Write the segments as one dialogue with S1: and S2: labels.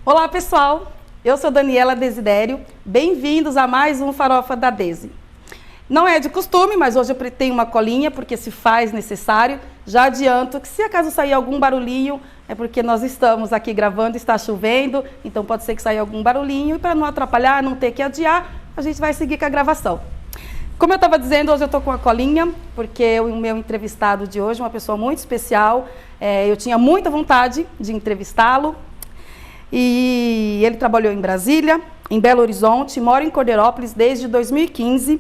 S1: Olá pessoal, eu sou Daniela Desidério, bem-vindos a mais um Farofa da Desi. Não é de costume, mas hoje eu tenho uma colinha porque se faz necessário. Já adianto que se acaso sair algum barulhinho, é porque nós estamos aqui gravando, está chovendo, então pode ser que saia algum barulhinho e para não atrapalhar, não ter que adiar, a gente vai seguir com a gravação. Como eu estava dizendo, hoje eu estou com a colinha, porque o meu entrevistado de hoje é uma pessoa muito especial, eu tinha muita vontade de entrevistá-lo. E ele trabalhou em Brasília, em Belo Horizonte, mora em Cordeirópolis desde 2015.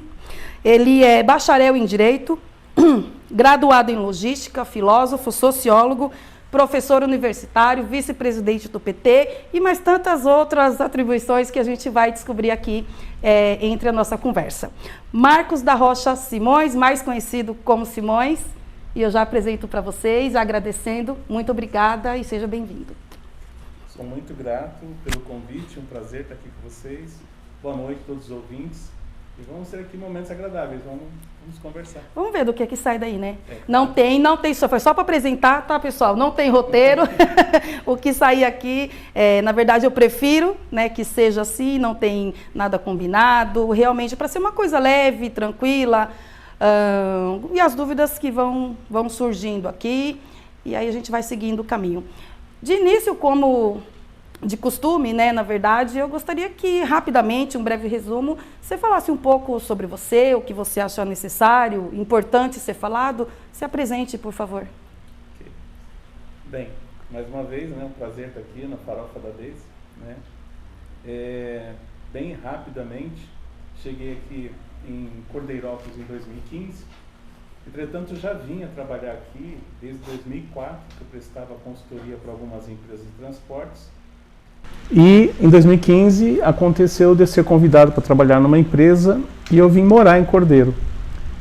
S1: Ele é bacharel em Direito, graduado em Logística, filósofo, sociólogo, professor universitário, vice-presidente do PT e mais tantas outras atribuições que a gente vai descobrir aqui entre a nossa conversa. Marcos da Rocha Simões, mais conhecido como Simões, e eu já apresento para vocês, agradecendo. Muito obrigada e seja bem-vindo.
S2: Sou muito grato pelo convite, um prazer estar aqui com vocês. Boa noite a todos os ouvintes. E vamos ter aqui momentos agradáveis, vamos conversar.
S1: Vamos ver do que sai daí, né? Não tem, só foi só para apresentar, tá, pessoal? Não tem roteiro. O que sair aqui, na verdade, eu prefiro, né, que seja assim, não tem nada combinado, realmente para ser uma coisa leve, tranquila, e as dúvidas que vão surgindo aqui, e aí a gente vai seguindo o caminho. De início, como de costume, né, na verdade, eu gostaria que, rapidamente, um breve resumo, você falasse um pouco sobre você, o que você acha necessário, importante ser falado. Se apresente, por favor.
S2: Okay. Bem, mais uma vez, né, um prazer estar aqui na Farofa da Desi, né? Bem rapidamente, cheguei aqui em Cordeirópolis em 2015. Entretanto, já vinha trabalhar aqui desde 2004, que eu prestava consultoria para algumas empresas de transportes. E em 2015 aconteceu de eu ser convidado para trabalhar numa empresa e eu vim morar em Cordeiro.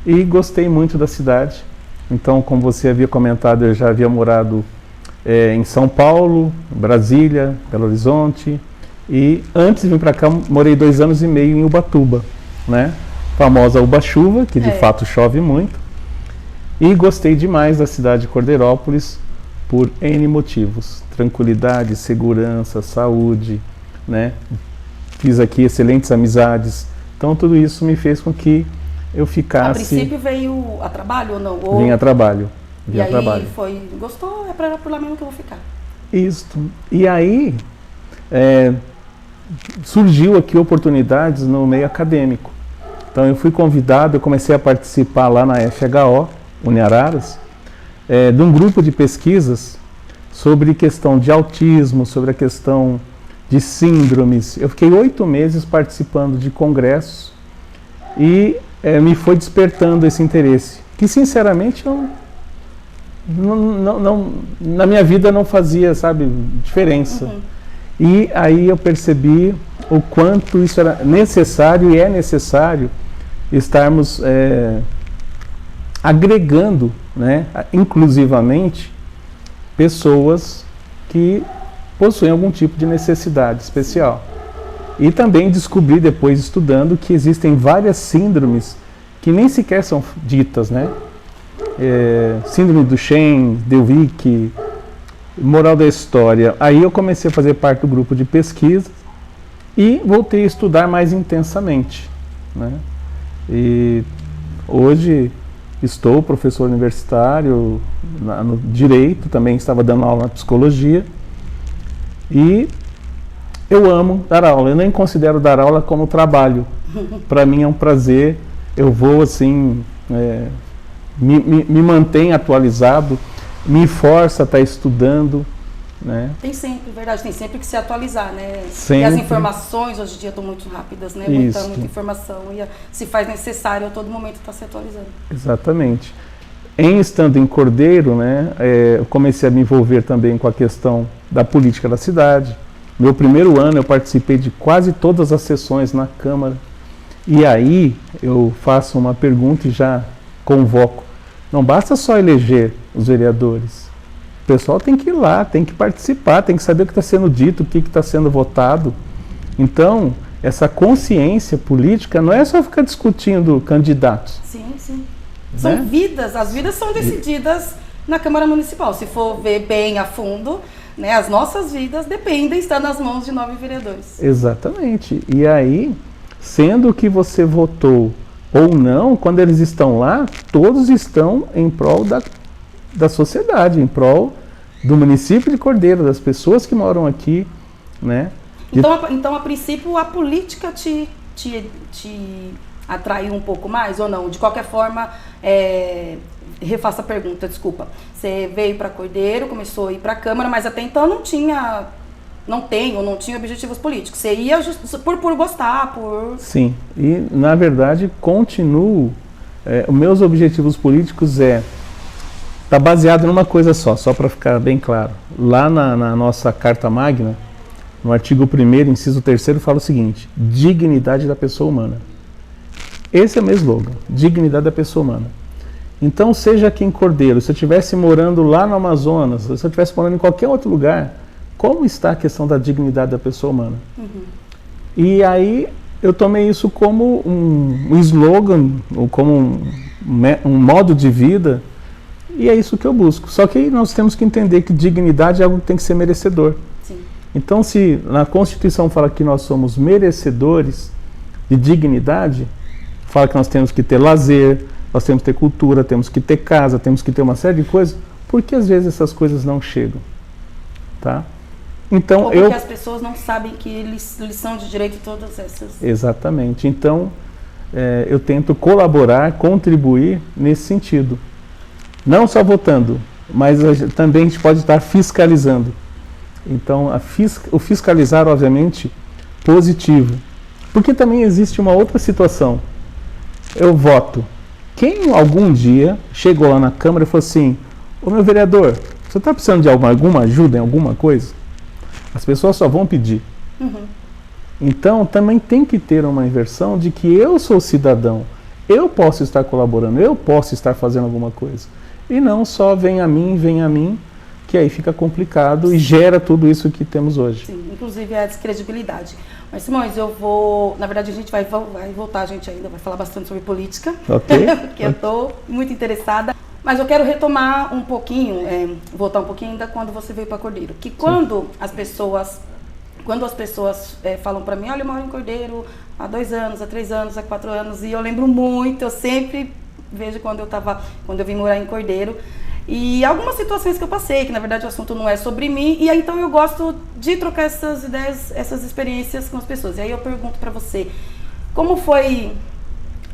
S2: E gostei muito da cidade. Então, como você havia comentado, eu já havia morado em São Paulo, Brasília, Belo Horizonte. E antes de vir para cá, morei 2 anos e meio em Ubatuba, né? Famosa Uba-chuva, que de fato chove muito. E gostei demais da cidade de Cordeirópolis por N motivos. Tranquilidade, segurança, saúde, né? Fiz aqui excelentes amizades. Então tudo isso me fez com que eu ficasse...
S1: A princípio veio a trabalho ou não? Ou...
S2: Vim a trabalho.
S1: E aí gostou? É por lá mesmo que eu vou ficar.
S2: Isso. E aí surgiu aqui oportunidades no meio acadêmico. Então eu fui convidado, eu comecei a participar lá na FHO, Uniararas, de um grupo de pesquisas sobre questão de autismo, sobre a questão de síndromes. Eu fiquei 8 meses participando de congressos e me foi despertando esse interesse, que sinceramente na minha vida não fazia, sabe, diferença. Uhum. E aí eu percebi o quanto isso era necessário e é necessário estarmos agregando, né, inclusivamente, pessoas que possuem algum tipo de necessidade especial. E também descobri depois, estudando, que existem várias síndromes que nem sequer são ditas, né? Síndrome do Duchenne, Dewicke, moral da história. Aí eu comecei a fazer parte do grupo de pesquisa e voltei a estudar mais intensamente, né? E hoje estou professor universitário no Direito, também estava dando aula na Psicologia e eu amo dar aula, eu nem considero dar aula como trabalho, para mim é um prazer, eu vou assim, me mantenho atualizado, me força a estar estudando, né? Tem sempre
S1: que se atualizar, né?
S2: Sempre.
S1: E as informações hoje em dia estão muito rápidas, né? Muita informação e se faz necessário a todo momento estar se atualizando.
S2: Exatamente. Estando em Cordeiro, né, eu comecei a me envolver também com a questão da política da cidade. Meu primeiro ano eu participei de quase todas as sessões na Câmara. E aí eu faço uma pergunta e já convoco. Não basta só eleger os vereadores. O pessoal tem que ir lá, tem que participar, tem que saber o que está sendo dito, o que está sendo votado. Então, essa consciência política não é só ficar discutindo candidatos.
S1: Sim. São vidas, as vidas são decididas na Câmara Municipal. Se for ver bem a fundo, né? As nossas vidas dependem, está nas mãos de 9 vereadores.
S2: Exatamente. E aí, sendo que você votou ou não, quando eles estão lá, todos estão em prol da sociedade, em prol do município de Cordeiro, das pessoas que moram aqui, né?
S1: Então, a princípio, a política te atraiu um pouco mais ou não? De qualquer forma, refaço a pergunta, desculpa. Você veio para Cordeiro, começou a ir para a Câmara, mas até então não tinha objetivos políticos. Você ia por gostar, por...
S2: Sim, e na verdade continuo, os meus objetivos políticos tá baseado numa coisa só para ficar bem claro. Lá na nossa Carta Magna, no artigo 1º, inciso 3º, fala o seguinte: dignidade da pessoa humana. Esse é o meu slogan, dignidade da pessoa humana. Então, seja aqui em Cordeiro, se eu estivesse morando lá no Amazonas, se eu estivesse morando em qualquer outro lugar, como está a questão da dignidade da pessoa humana? Uhum. E aí eu tomei isso como um slogan, ou como um modo de vida, e é isso que eu busco. Só que nós temos que entender que dignidade é algo que tem que ser merecedor. Sim. Então, se na Constituição fala que nós somos merecedores de dignidade, fala que nós temos que ter lazer, nós temos que ter cultura, temos que ter casa, temos que ter uma série de coisas, por que às vezes essas coisas não chegam? Tá? Então,
S1: ou porque as pessoas não sabem que eles são de direito todas essas.
S2: Exatamente. Então, eu tento colaborar, contribuir nesse sentido. Não só votando, mas também a gente pode estar fiscalizando. Então, o fiscalizar, obviamente, positivo. Porque também existe uma outra situação. Eu voto. Quem algum dia chegou lá na Câmara e falou assim: ô meu vereador, você está precisando de alguma ajuda em alguma coisa? As pessoas só vão pedir. Uhum. Então, também tem que ter uma inversão de que eu sou cidadão, eu posso estar colaborando, eu posso estar fazendo alguma coisa. E não só vem a mim, que aí fica complicado e gera tudo isso que temos hoje.
S1: Sim, inclusive a descredibilidade. Mas, Simões, na verdade a gente vai voltar, a gente ainda vai falar bastante sobre política,
S2: okay.
S1: Porque eu estou muito interessada. Mas eu quero retomar um pouquinho, voltar um pouquinho ainda quando você veio para Cordeiro. Que quando as pessoas falam para mim: olha, eu moro em Cordeiro há 2 anos, há 3 anos, há 4 anos, e eu lembro muito, eu sempre vejo quando eu vim morar em Cordeiro, e algumas situações que eu passei, que na verdade o assunto não é sobre mim, e aí então eu gosto de trocar essas ideias, essas experiências com as pessoas. E aí eu pergunto para você, como foi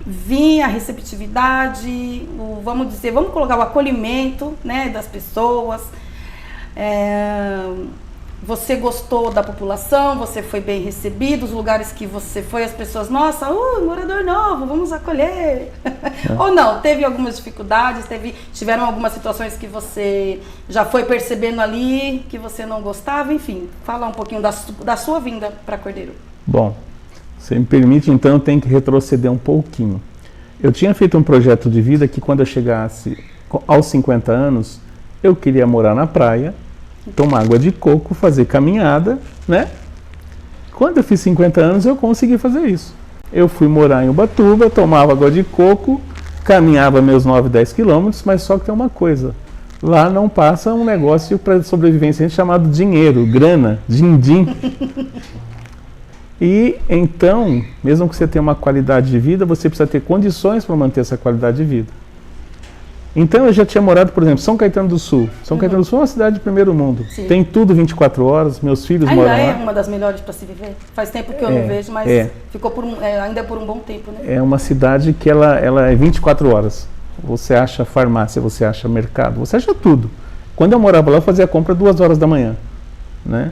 S1: vir a receptividade, vamos colocar o acolhimento, né, das pessoas? Você gostou da população? Você foi bem recebido? Os lugares que você foi, as pessoas, nossa, morador novo, vamos acolher. Ou não? Teve algumas dificuldades? Tiveram algumas situações que você já foi percebendo ali, que você não gostava? Enfim, fala um pouquinho da sua vinda para Cordeiro.
S2: Bom, se me permite, então, eu tenho que retroceder um pouquinho. Eu tinha feito um projeto de vida que quando eu chegasse aos 50 anos, eu queria morar na praia, tomar água de coco, fazer caminhada, né? Quando eu fiz 50 anos, eu consegui fazer isso. Eu fui morar em Ubatuba, tomava água de coco, caminhava meus 9, 10 quilômetros, mas só que tem uma coisa. Lá não passa um negócio para sobrevivência chamado dinheiro, grana, din-din. E então, mesmo que você tenha uma qualidade de vida, você precisa ter condições para manter essa qualidade de vida. Então eu já tinha morado, por exemplo, São Caetano do Sul. São Caetano do Sul é uma cidade de primeiro mundo. Sim. Tem tudo 24 horas, meus filhos moram lá.
S1: Ainda é uma das melhores para se viver? Faz tempo que eu não vejo, mas ficou ainda é por um bom tempo, né? É
S2: uma cidade que ela é 24 horas. Você acha farmácia, você acha mercado, você acha tudo. Quando eu morava lá, eu fazia a compra 2 horas da manhã, né?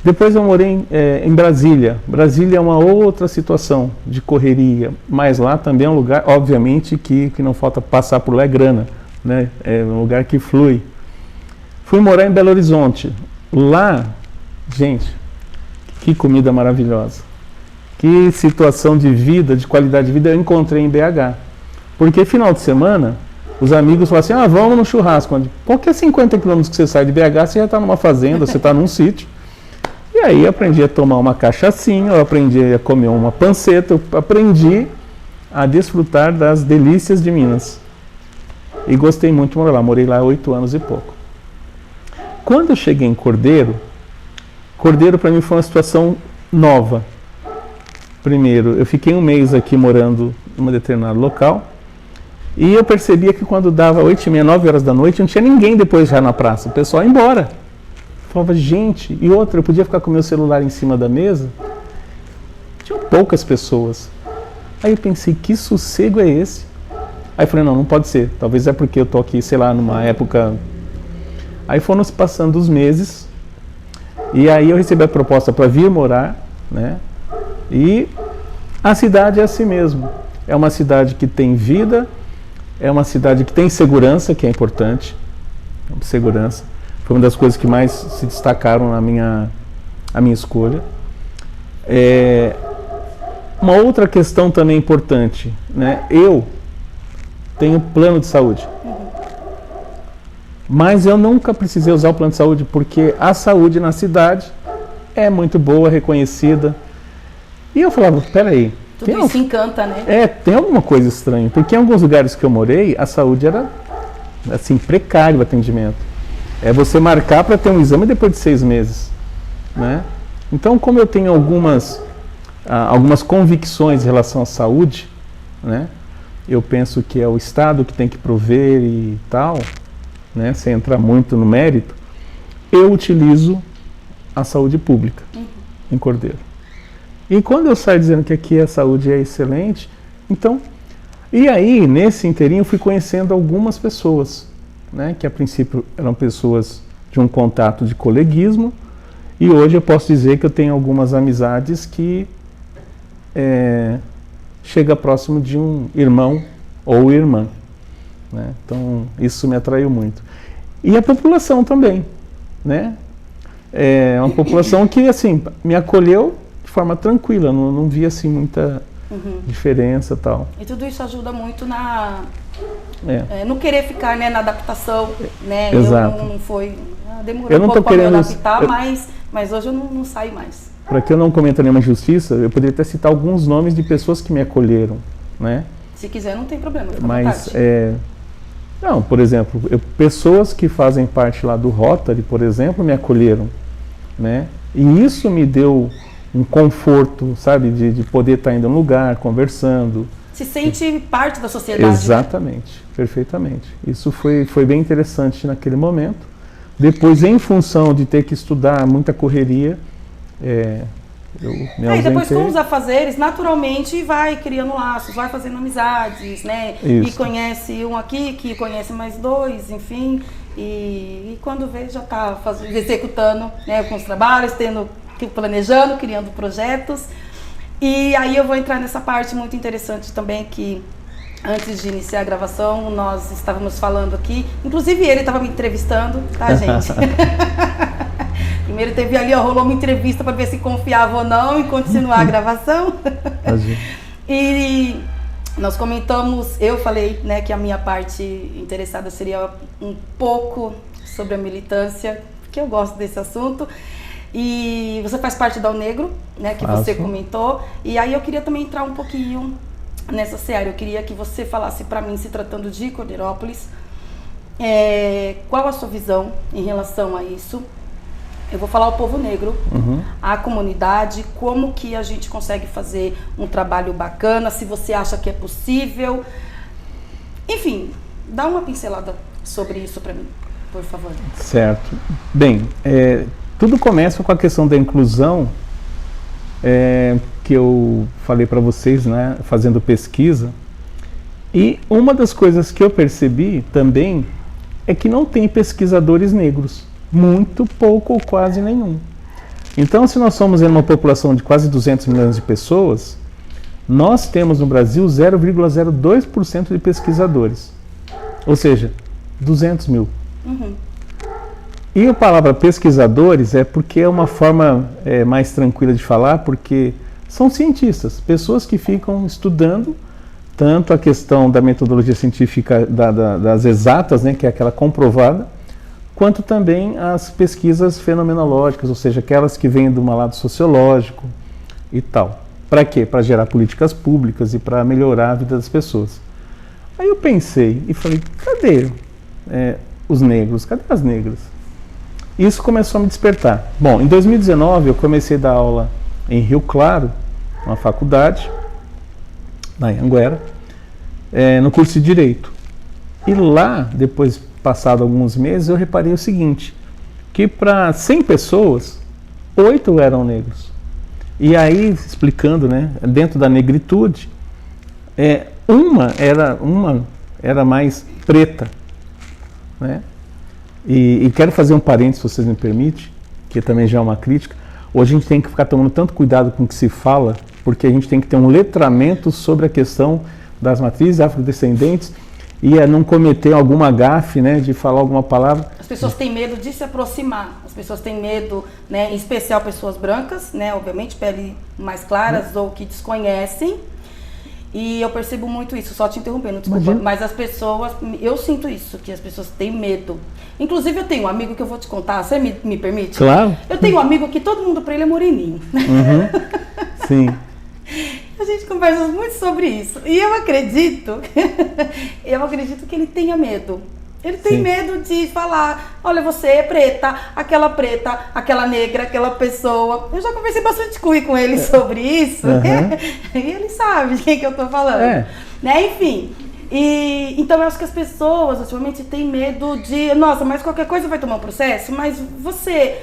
S2: Depois eu morei em Brasília. Brasília é uma outra situação de correria, mas lá também é um lugar, obviamente, que não falta passar por lá é grana, né? É um lugar que flui. Fui morar em Belo Horizonte. Lá, gente, que comida maravilhosa. Que situação de vida, de qualidade de vida eu encontrei em BH. Porque final de semana, os amigos falam assim: vamos no churrasco. Qualquer 50 quilômetros que você sai de BH, você já está numa fazenda, você está num sítio. E aí eu aprendi a tomar uma cachaçinha, eu aprendi a comer uma panceta, eu aprendi a desfrutar das delícias de Minas. E gostei muito de morar lá, morei lá 8 anos e pouco. Quando eu cheguei em Cordeiro para mim foi uma situação nova. Primeiro, eu fiquei um mês aqui morando em um determinado local e eu percebia que quando dava 8h30, 9 horas da noite, não tinha ninguém depois já na praça, o pessoal ia embora. Eu falava, gente, e outra, eu podia ficar com o meu celular em cima da mesa, tinha poucas pessoas. Aí eu pensei, que sossego é esse? Aí eu falei, não pode ser, talvez é porque eu tô aqui, sei lá, numa época... Aí foram se passando os meses, e aí eu recebi a proposta para vir morar, né? E a cidade é assim mesmo. É uma cidade que tem vida, é uma cidade que tem segurança, que é importante. Segurança. Foi uma das coisas que mais se destacaram a minha escolha. Uma outra questão também importante, né? Eu tenho plano de saúde. Mas eu nunca precisei usar o plano de saúde porque a saúde na cidade é muito boa, reconhecida. E eu falava, peraí.
S1: Tudo isso encanta, né?
S2: Tem alguma coisa estranha. Porque em alguns lugares que eu morei, a saúde era, assim, precário o atendimento. É você marcar para ter um exame depois de 6 meses, né? Então, como eu tenho algumas convicções em relação à saúde, né? Eu penso que é o Estado que tem que prover e tal, né? Sem entrar muito no mérito, eu utilizo a saúde pública em Cordeiro. E quando eu saio dizendo que aqui a saúde é excelente, então... E aí, nesse inteirinho, eu fui conhecendo algumas pessoas, né? Que a princípio eram pessoas de um contato de coleguismo, e hoje eu posso dizer que eu tenho algumas amizades que chega próximo de um irmão ou irmã, né? Então, isso me atraiu muito. E a população também, né? É uma população que, assim, me acolheu de forma tranquila, não via, assim, muita diferença e tal.
S1: E tudo isso ajuda muito no querer ficar, né, na adaptação, né?
S2: Exato.
S1: Eu não foi... Demorou um pouco para me adaptar, mas hoje eu não saio mais.
S2: Para que eu não cometa nenhuma injustiça, eu poderia até citar alguns nomes de pessoas que me acolheram, né?
S1: Se quiser, não tem problema, fica à
S2: mas
S1: vontade.
S2: Não, por exemplo, pessoas que fazem parte lá do Rotary, por exemplo, me acolheram, né? E isso me deu um conforto, sabe, de poder estar indo a um lugar, conversando.
S1: Se sente parte da sociedade.
S2: Exatamente, né? Perfeitamente. Isso foi bem interessante naquele momento. Depois, em função de ter que estudar, muita correria, eu me ausentei.
S1: E depois, com os afazeres, naturalmente vai criando laços, vai fazendo amizades, né? Isso. E conhece um aqui, que conhece mais 2, enfim. E quando vê, já está executando, né, com os trabalhos, planejando, criando projetos. E aí eu vou entrar nessa parte muito interessante também, que antes de iniciar a gravação, nós estávamos falando aqui, inclusive ele estava me entrevistando, tá, gente? Primeiro teve ali, rolou uma entrevista para ver se confiava ou não e continuar a gravação. E nós comentamos, eu falei, né, que a minha parte interessada seria um pouco sobre a militância, porque eu gosto desse assunto. E você faz parte da Unegro, né, que você comentou. E aí eu queria também entrar um pouquinho nessa seara. Eu queria que você falasse para mim, se tratando de Cordeirópolis, qual a sua visão em relação a isso? Eu vou falar o povo negro, a comunidade, como que a gente consegue fazer um trabalho bacana, se você acha que é possível. Enfim, dá uma pincelada sobre isso para mim, por favor.
S2: Certo. Bem, tudo começa com a questão da inclusão, que eu falei para vocês, né, fazendo pesquisa. E uma das coisas que eu percebi também é que não tem pesquisadores negros. Muito pouco ou quase nenhum. Então, se nós somos em uma população de quase 200 milhões de pessoas, nós temos no Brasil 0,02% de pesquisadores. Ou seja, 200 mil. E a palavra pesquisadores é porque é uma forma mais tranquila de falar, porque são cientistas, pessoas que ficam estudando tanto a questão da metodologia científica das exatas, né, que é aquela comprovada, quanto também as pesquisas fenomenológicas, ou seja, aquelas que vêm do lado sociológico e tal. Para quê? Para gerar políticas públicas e para melhorar a vida das pessoas. Aí eu pensei e falei, cadê os negros? Cadê as negras? isso começou a me despertar. Bom, em 2019 eu comecei a dar aula em Rio Claro, uma faculdade, na Anhanguera, no curso de Direito. E lá, depois, passado alguns meses, eu reparei o seguinte, que para 100 pessoas, 8 eram negros. E aí, explicando, né, dentro da negritude, uma era mais preta, né? E quero fazer um parênteses, se vocês me permitem, que também já é uma crítica. Hoje a gente tem que ficar tomando tanto cuidado com o que se fala, porque a gente tem que ter um letramento sobre a questão das matrizes afrodescendentes e não cometer alguma gafe, né, de falar alguma palavra.
S1: As pessoas têm medo de se aproximar, as pessoas têm medo, né, em especial pessoas brancas, né, obviamente, pele mais claras ou que desconhecem. E eu percebo muito isso, só te interrompendo, desculpa.
S2: Imagina.
S1: Mas as pessoas, eu sinto isso, que as pessoas têm medo. Inclusive eu tenho um amigo que eu vou te contar, você me permite?
S2: Claro.
S1: Eu tenho um amigo que todo mundo pra ele é moreninho.
S2: Sim.
S1: A gente conversa muito sobre isso. E eu acredito que ele tenha medo. Ele tem medo de falar, olha, você é preta, aquela negra, aquela pessoa. Eu já conversei bastante com ele sobre isso, né? E ele sabe de quem que eu tô falando. Né? Enfim, então eu acho que as pessoas ultimamente têm medo de, nossa, mas qualquer coisa vai tomar um processo, mas você...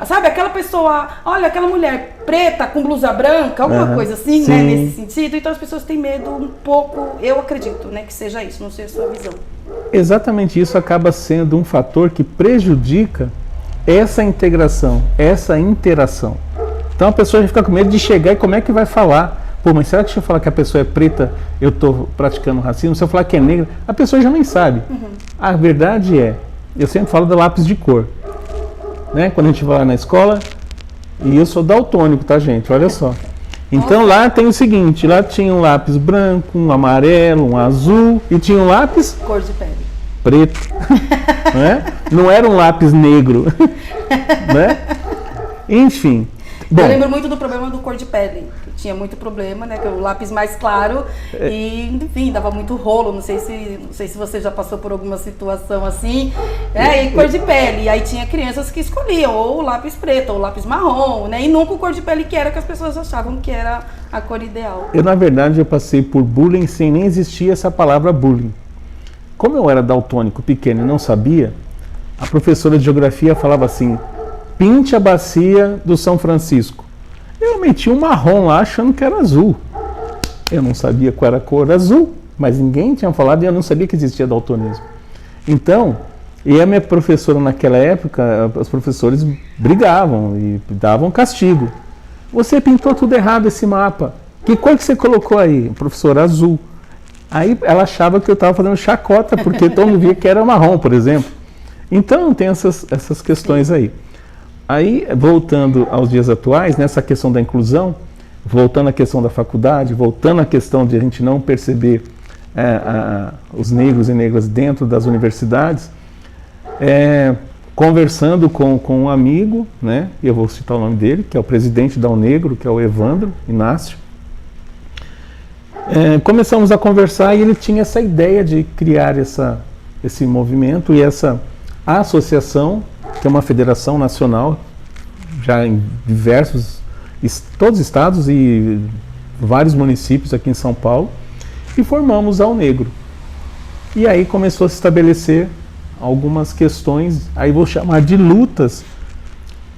S1: Sabe, aquela pessoa, olha, aquela mulher preta com blusa branca, alguma coisa assim, né, nesse sentido. Então as pessoas têm medo um pouco, eu acredito, né, que seja isso, não sei a sua visão.
S2: Exatamente, isso acaba sendo um fator que prejudica essa integração, essa interação. Então a pessoa já fica com medo de chegar e como é que vai falar? Pô, mas será que se eu falar que a pessoa é preta, eu estou praticando racismo? Se eu falar que é negra, a pessoa já nem sabe. A verdade eu sempre falo do lápis de cor. Né? Quando a gente vai lá na escola, e eu sou daltônico, tá, gente? Olha só. Então lá tem o seguinte, lá tinha um lápis branco, um amarelo, um azul, e tinha um lápis...
S1: Cor de pele.
S2: Preto. Né? Não era um lápis negro. Né? Enfim. Bom,
S1: eu lembro muito do problema do cor de pele. Tinha muito problema, né? Que o lápis mais claro e, enfim, dava muito rolo. Não sei se você já passou por alguma situação assim. E cor de pele. E aí tinha crianças que escolhiam ou o lápis preto ou o lápis marrom, né? E nunca o cor de pele que era que as pessoas achavam que era a cor ideal.
S2: Na verdade, eu passei por bullying sem nem existir essa palavra bullying. Como eu era daltônico, pequeno e não sabia, a professora de geografia falava assim: pinte a bacia do São Francisco. Eu meti um marrom lá achando que era azul. Eu não sabia qual era a cor azul, mas ninguém tinha falado e eu não sabia que existia daltonismo. Então, e a minha professora naquela época, os professores brigavam e davam castigo. Você pintou tudo errado esse mapa. Que cor que você colocou aí? Professor, azul. Aí ela achava que eu estava fazendo chacota, porque todo mundo via que era marrom, por exemplo. Então tem essas questões aí. Aí, voltando aos dias atuais, nessa questão da inclusão, voltando à questão da faculdade, voltando à questão de a gente não perceber os negros e negras dentro das universidades, conversando com um amigo, né, e eu vou citar o nome dele, que é o presidente da UNegro, que é o Evandro Inácio, começamos a conversar e ele tinha essa ideia de criar esse movimento e essa associação, que é uma federação nacional, já em todos os estados e vários municípios aqui em São Paulo, e formamos a UNegro. E aí começou a se estabelecer algumas questões, aí vou chamar de lutas.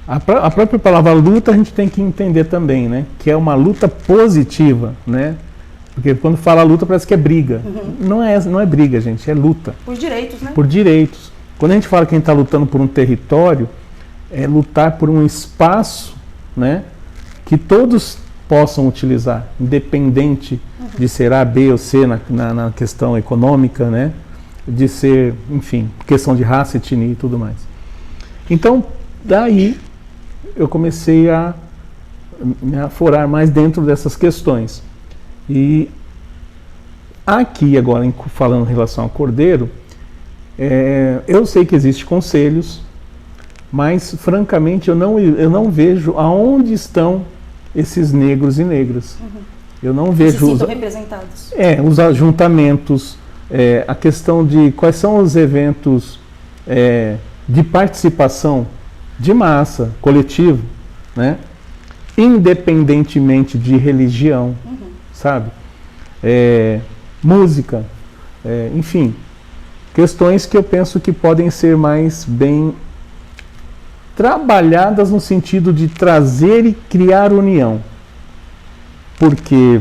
S2: A própria palavra luta a gente tem que entender também, né? Que é uma luta positiva, né? Porque quando fala luta parece que é briga. Não é briga, gente, é luta.
S1: Por direitos, né?
S2: Por direitos. Quando a gente fala que a gente está lutando por um território, é lutar por um espaço, né, que todos possam utilizar, independente de ser A, B ou C na questão econômica, né, de ser, enfim, questão de raça, etnia e tudo mais. Então, daí eu comecei a me aforar mais dentro dessas questões. E aqui agora, falando em relação ao Cordeiro, eu sei que existem conselhos, mas francamente eu não vejo aonde estão esses negros e negras. Eu não vejo
S1: se sintam representados.
S2: Os ajuntamentos, a questão de quais são os eventos de participação de massa, coletivo, né? Independentemente de religião, sabe? Música, enfim, questões que eu penso que podem ser mais bem trabalhadas no sentido de trazer e criar união. Porque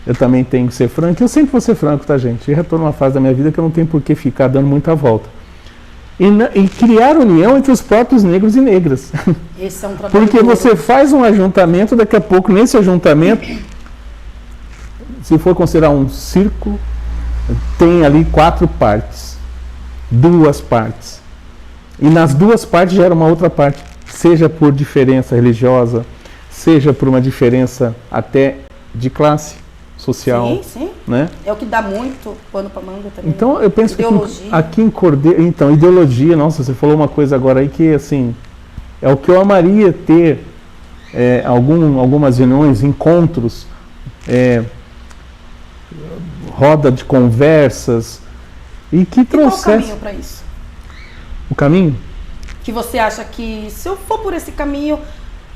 S2: eu também tenho que ser franco, eu sempre vou ser franco, tá, gente? Eu já estou numa fase da minha vida que eu não tenho por que ficar dando muita volta. E criar união entre os próprios negros e negras.
S1: Esse é um trabalho
S2: porque você faz um ajuntamento, daqui a pouco, nesse ajuntamento, se for considerar um círculo, tem ali 4 partes, 2 partes. E nas 2 partes gera uma outra parte, seja por diferença religiosa, seja por uma diferença até de classe social.
S1: Sim, sim.
S2: Né?
S1: É o que dá muito pano para manga também.
S2: Então, eu penso
S1: ideologia.
S2: Que aqui em Cordeiro... Então, ideologia, nossa, você falou uma coisa agora aí que, assim, é o que eu amaria ter algumas reuniões, encontros, roda de conversas, e que trouxesse...
S1: Qual o caminho para isso?
S2: O caminho?
S1: Que você acha que, se eu for por esse caminho,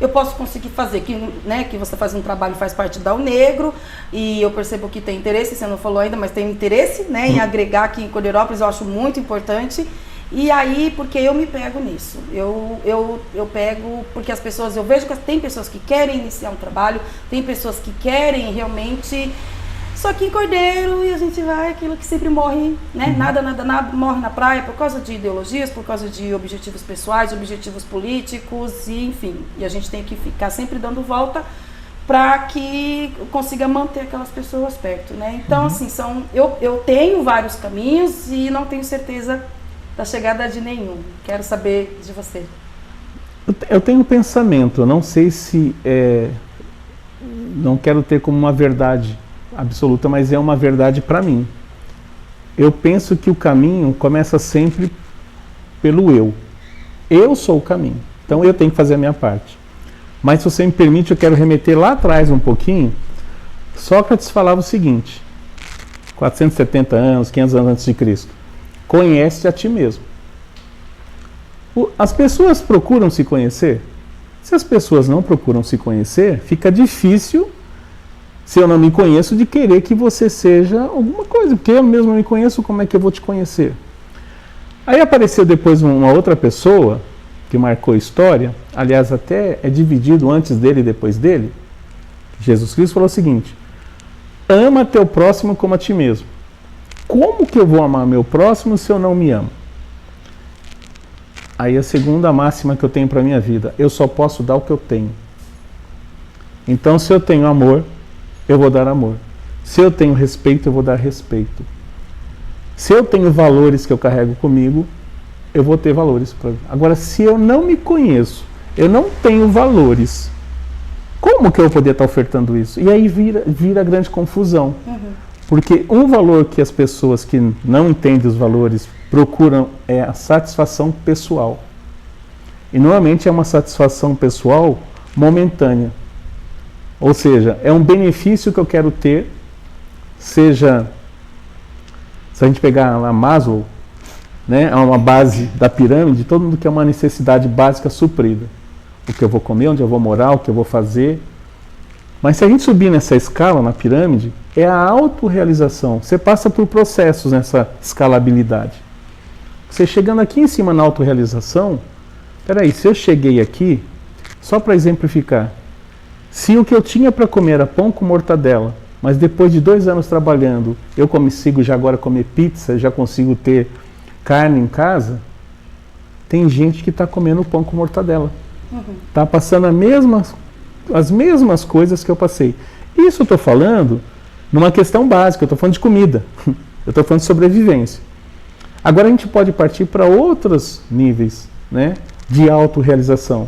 S1: eu posso conseguir fazer, que você faz um trabalho, faz parte da Unegro, e eu percebo que tem interesse, você não falou ainda, mas tem interesse, né, em agregar aqui em Cordeirópolis, eu acho muito importante. E aí, porque eu me pego nisso, eu pego, porque as pessoas, eu vejo que tem pessoas que querem iniciar um trabalho, tem pessoas que querem realmente, só que em Cordeiro, e a gente vai, aquilo que sempre morre, né, nada, morre na praia por causa de ideologias, por causa de objetivos pessoais, objetivos políticos, e enfim, e a gente tem que ficar sempre dando volta para que consiga manter aquelas pessoas perto, né, então assim, eu tenho vários caminhos e não tenho certeza da chegada de nenhum. Quero saber de você.
S2: Eu tenho um pensamento, eu não sei se não quero ter como uma verdade absoluta, mas é uma verdade para mim. Eu penso que o caminho começa sempre pelo eu. Eu sou o caminho, então eu tenho que fazer a minha parte. Mas se você me permite, eu quero remeter lá atrás um pouquinho. Sócrates falava o seguinte, 470 anos, 500 anos antes de Cristo: conhece a ti mesmo. As pessoas procuram se conhecer? Se as pessoas não procuram se conhecer, fica difícil, se eu não me conheço, de querer que você seja alguma coisa, porque eu mesmo não me conheço, como é que eu vou te conhecer? Aí apareceu depois uma outra pessoa que marcou a história, aliás, até é dividido antes dele e depois dele. Jesus Cristo falou o seguinte: ama teu próximo como a ti mesmo. Como que eu vou amar meu próximo se eu não me amo? Aí a segunda máxima que eu tenho para a minha vida: eu só posso dar o que eu tenho. Então, se eu tenho amor, eu vou dar amor. Se eu tenho respeito, eu vou dar respeito. Se eu tenho valores que eu carrego comigo, eu vou ter valores para mim. Agora, se eu não me conheço, eu não tenho valores, como que eu vou poder estar ofertando isso? E aí vira grande confusão. Porque um valor que as pessoas que não entendem os valores procuram é a satisfação pessoal. E normalmente é uma satisfação pessoal momentânea. Ou seja, é um benefício que eu quero ter, seja, se a gente pegar a Maslow, né, é uma base da pirâmide, todo mundo quer uma necessidade básica suprida. O que eu vou comer, onde eu vou morar, o que eu vou fazer. Mas se a gente subir nessa escala, na pirâmide, é a autorrealização. Você passa por processos nessa escalabilidade. Você chegando aqui em cima na autorrealização, peraí, se eu cheguei aqui, só para exemplificar, se o que eu tinha para comer era pão com mortadela, mas depois de 2 anos trabalhando, eu consigo já agora comer pizza, já consigo ter carne em casa, tem gente que está comendo pão com mortadela. Está passando as mesmas coisas que eu passei. Isso eu estou falando numa questão básica, eu estou falando de comida, eu estou falando de sobrevivência. Agora a gente pode partir para outros níveis, né, de autorrealização.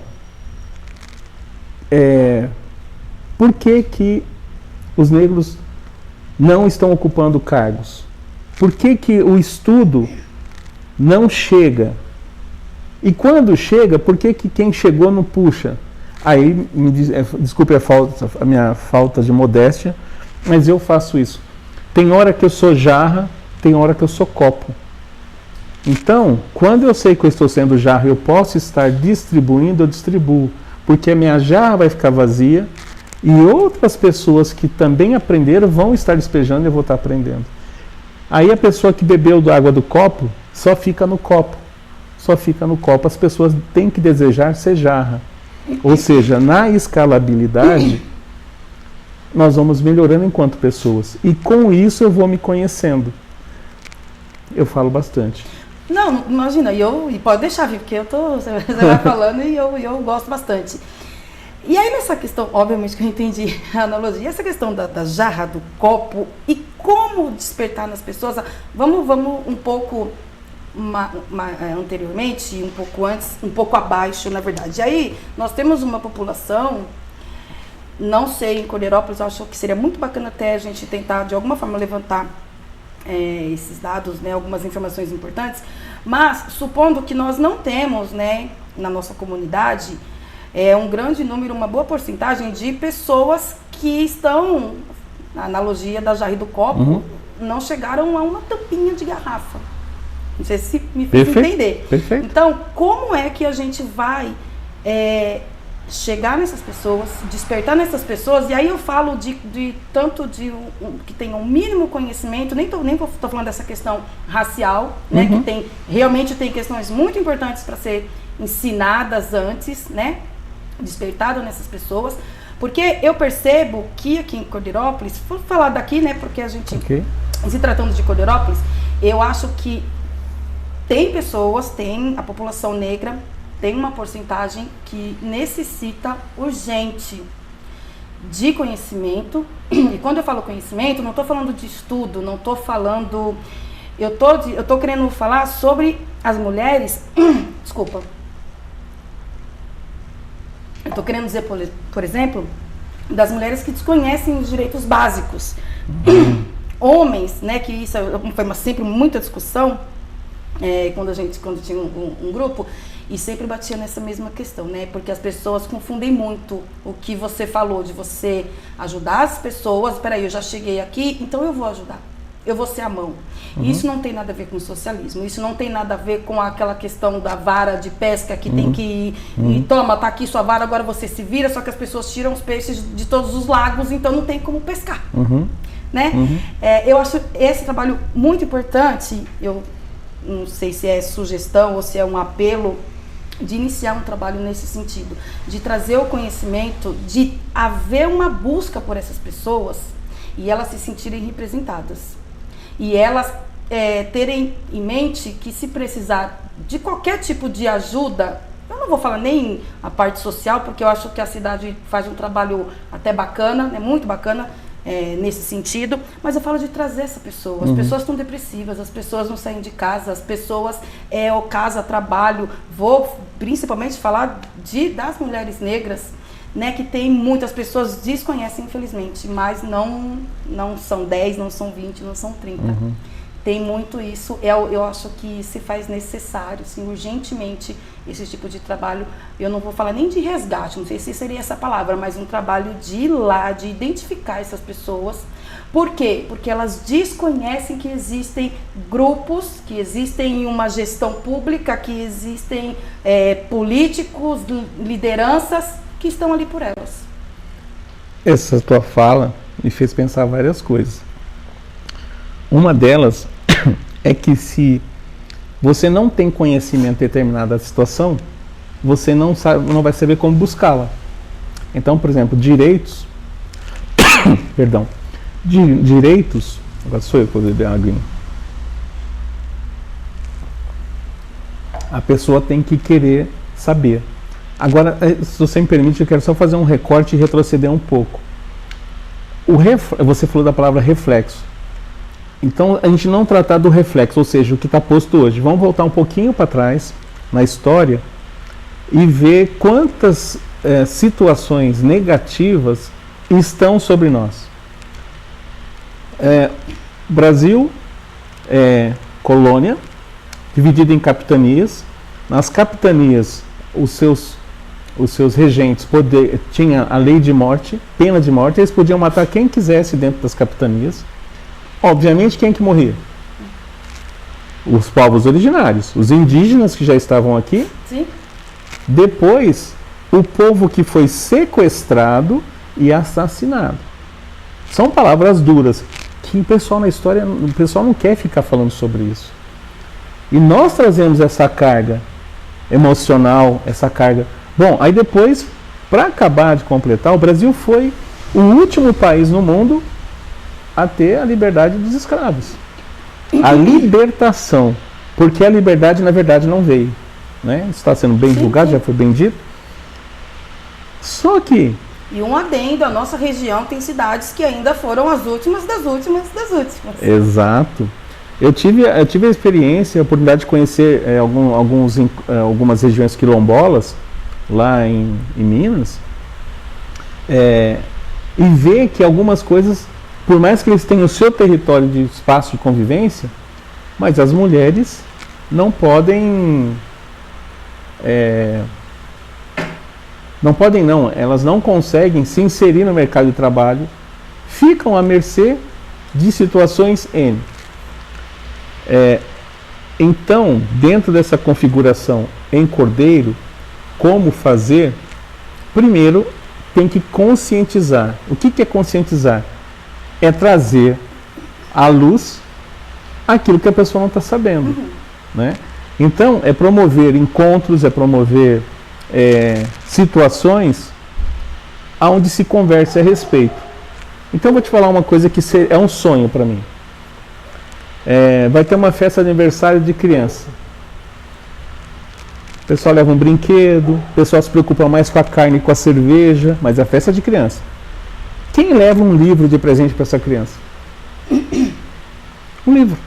S2: Por que os negros não estão ocupando cargos? Por que o estudo não chega? E quando chega, por que quem chegou não puxa? Aí, desculpe a minha falta de modéstia, mas eu faço isso. Tem hora que eu sou jarra, tem hora que eu sou copo. Então, quando eu sei que eu estou sendo jarra, eu posso estar distribuindo, eu distribuo, porque a minha jarra vai ficar vazia e outras pessoas que também aprenderam vão estar despejando e eu vou estar aprendendo. Aí a pessoa que bebeu da água do copo só fica no copo. Só fica no copo. As pessoas têm que desejar ser jarra. Ou seja, na escalabilidade, nós vamos melhorando enquanto pessoas. E com isso eu vou me conhecendo. Eu falo bastante.
S1: Não, imagina, e pode deixar, viu, porque você vai falando e eu gosto bastante. E aí nessa questão, obviamente que eu entendi a analogia, essa questão da jarra, do copo e como despertar nas pessoas, vamos um pouco anteriormente, um pouco antes, um pouco abaixo, na verdade. E aí nós temos uma população, não sei, em Cordeirópolis, eu acho que seria muito bacana até a gente tentar de alguma forma levantar esses dados, né, algumas informações importantes, mas supondo que nós não temos, né, na nossa comunidade, um grande número, uma boa porcentagem de pessoas que estão, na analogia da jarra e do copo, não chegaram a uma tampinha de garrafa. Não sei se me fiz entender.
S2: Perfeito.
S1: Então, como é que a gente vai chegar nessas pessoas, despertar nessas pessoas? E aí eu falo tanto de que tenham um mínimo conhecimento, nem tô falando dessa questão racial, né, que realmente tem questões muito importantes para ser ensinadas antes, né, despertado nessas pessoas, porque eu percebo que aqui em Cordeirópolis, vou falar daqui, né, porque a gente, se tratando de Cordeirópolis, eu acho que a população negra tem uma porcentagem que necessita urgente de conhecimento, e quando eu falo conhecimento, não estou falando de estudo, não estou falando, eu tô querendo falar sobre as mulheres, desculpa, eu estou querendo dizer, por exemplo, das mulheres que desconhecem os direitos básicos. Homens, né, que isso foi sempre muita discussão, quando tinha um grupo, e sempre batia nessa mesma questão, né, porque as pessoas confundem muito o que você falou, de você ajudar as pessoas, peraí, eu já cheguei aqui, então eu vou ajudar. Eu vou ser a mão. Isso não tem nada a ver com socialismo, isso não tem nada a ver com aquela questão da vara de pesca que tem que ir e toma, tá aqui sua vara, agora você se vira, só que as pessoas tiram os peixes de todos os lagos, então não tem como pescar. Né? Eu acho esse trabalho muito importante, eu não sei se é sugestão ou se é um apelo, de iniciar um trabalho nesse sentido, de trazer o conhecimento, de haver uma busca por essas pessoas e elas se sentirem representadas. E elas terem em mente que se precisar de qualquer tipo de ajuda, eu não vou falar nem a parte social, porque eu acho que a cidade faz um trabalho até bacana, né, muito bacana nesse sentido, mas eu falo de trazer essa pessoa. As pessoas estão depressivas, as pessoas não saem de casa, as pessoas casa, trabalho, vou principalmente falar das mulheres negras, né, que tem muitas pessoas desconhecem, infelizmente, mas não são 10, não são 20, não são 30. Tem muito isso, eu acho que se faz necessário, assim, urgentemente, esse tipo de trabalho. Eu não vou falar nem de resgate, não sei se seria essa palavra, mas um trabalho de ir lá, de identificar essas pessoas. Por quê? Porque elas desconhecem que existem grupos, que existem uma gestão pública, que existem políticos, lideranças, que estão ali por elas.
S2: Essa tua fala me fez pensar várias coisas. Uma delas é que se você não tem conhecimento de determinada situação, você não vai saber como buscá-la. Então, por exemplo, direitos, perdão, direitos, agora sou eu que vou beber água. A pessoa tem que querer saber. Agora, se você me permite, eu quero só fazer um recorte e retroceder um pouco. Você falou da palavra reflexo. Então, a gente não tratar do reflexo, ou seja, o que está posto hoje. Vamos voltar um pouquinho para trás, na história, e ver quantas situações negativas estão sobre nós. Brasil colônia, dividido em capitanias. Nas capitanias, os seus regentes tinham a lei de morte, pena de morte, eles podiam matar quem quisesse dentro das capitanias. Obviamente, quem que morria? os povos originários, os indígenas que já estavam aqui.
S1: Sim.
S2: Depois, o povo que foi sequestrado e assassinado. São palavras duras que o pessoal na história, o pessoal não quer ficar falando sobre isso. E nós trazemos essa carga emocional, essa carga. Bom, aí depois, para acabar de completar, o Brasil foi o último país no mundo a ter a liberdade dos escravos. A libertação, porque a liberdade na verdade não veio, né? Está sendo bem divulgado, já foi bem dito. Só que...
S1: E um adendo, a nossa região tem cidades que ainda foram as últimas das últimas das últimas.
S2: Exato. Eu tive a experiência, a oportunidade de conhecer algumas regiões quilombolas, lá em Minas, e ver que algumas coisas, por mais que eles tenham o seu território de espaço de convivência, mas as mulheres não podem... elas não conseguem se inserir no mercado de trabalho, ficam à mercê de situações N. Então, dentro dessa configuração em Cordeiro, como fazer? Primeiro, tem que conscientizar. O que é conscientizar? É trazer à luz aquilo que a pessoa não está sabendo. Né? Então, é promover encontros, é promover situações onde se converse a respeito. Então, eu vou te falar uma coisa que é um sonho para mim. Vai ter uma festa de aniversário de criança. O pessoal leva um brinquedo, o pessoal se preocupa mais com a carne e com a cerveja, mas é festa de criança. Quem leva um livro de presente para essa criança? Um livro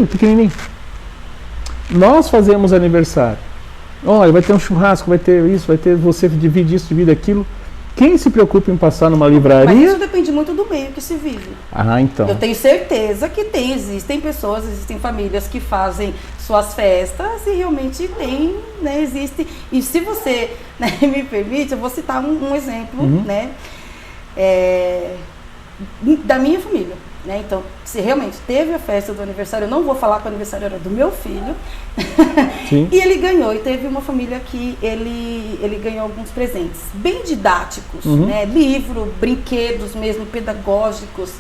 S2: pequenininho. Nós fazemos aniversário. Olha, vai ter um churrasco, vai ter isso, vai ter você divide isso, divide aquilo. Quem se preocupa em passar numa livraria...
S1: Mas isso depende muito do meio que se vive.
S2: Então.
S1: Eu tenho certeza que existem pessoas, existem famílias que fazem suas festas e realmente tem, né, existe. E se você, né, me permite, eu vou citar um exemplo, né, da minha família. Né? Então, se realmente teve a festa do aniversário, eu não vou falar que o aniversário era do meu filho.
S2: Sim.
S1: E ele ganhou, e teve uma família que ele ganhou alguns presentes bem didáticos, né? Livro, brinquedos mesmo, pedagógicos.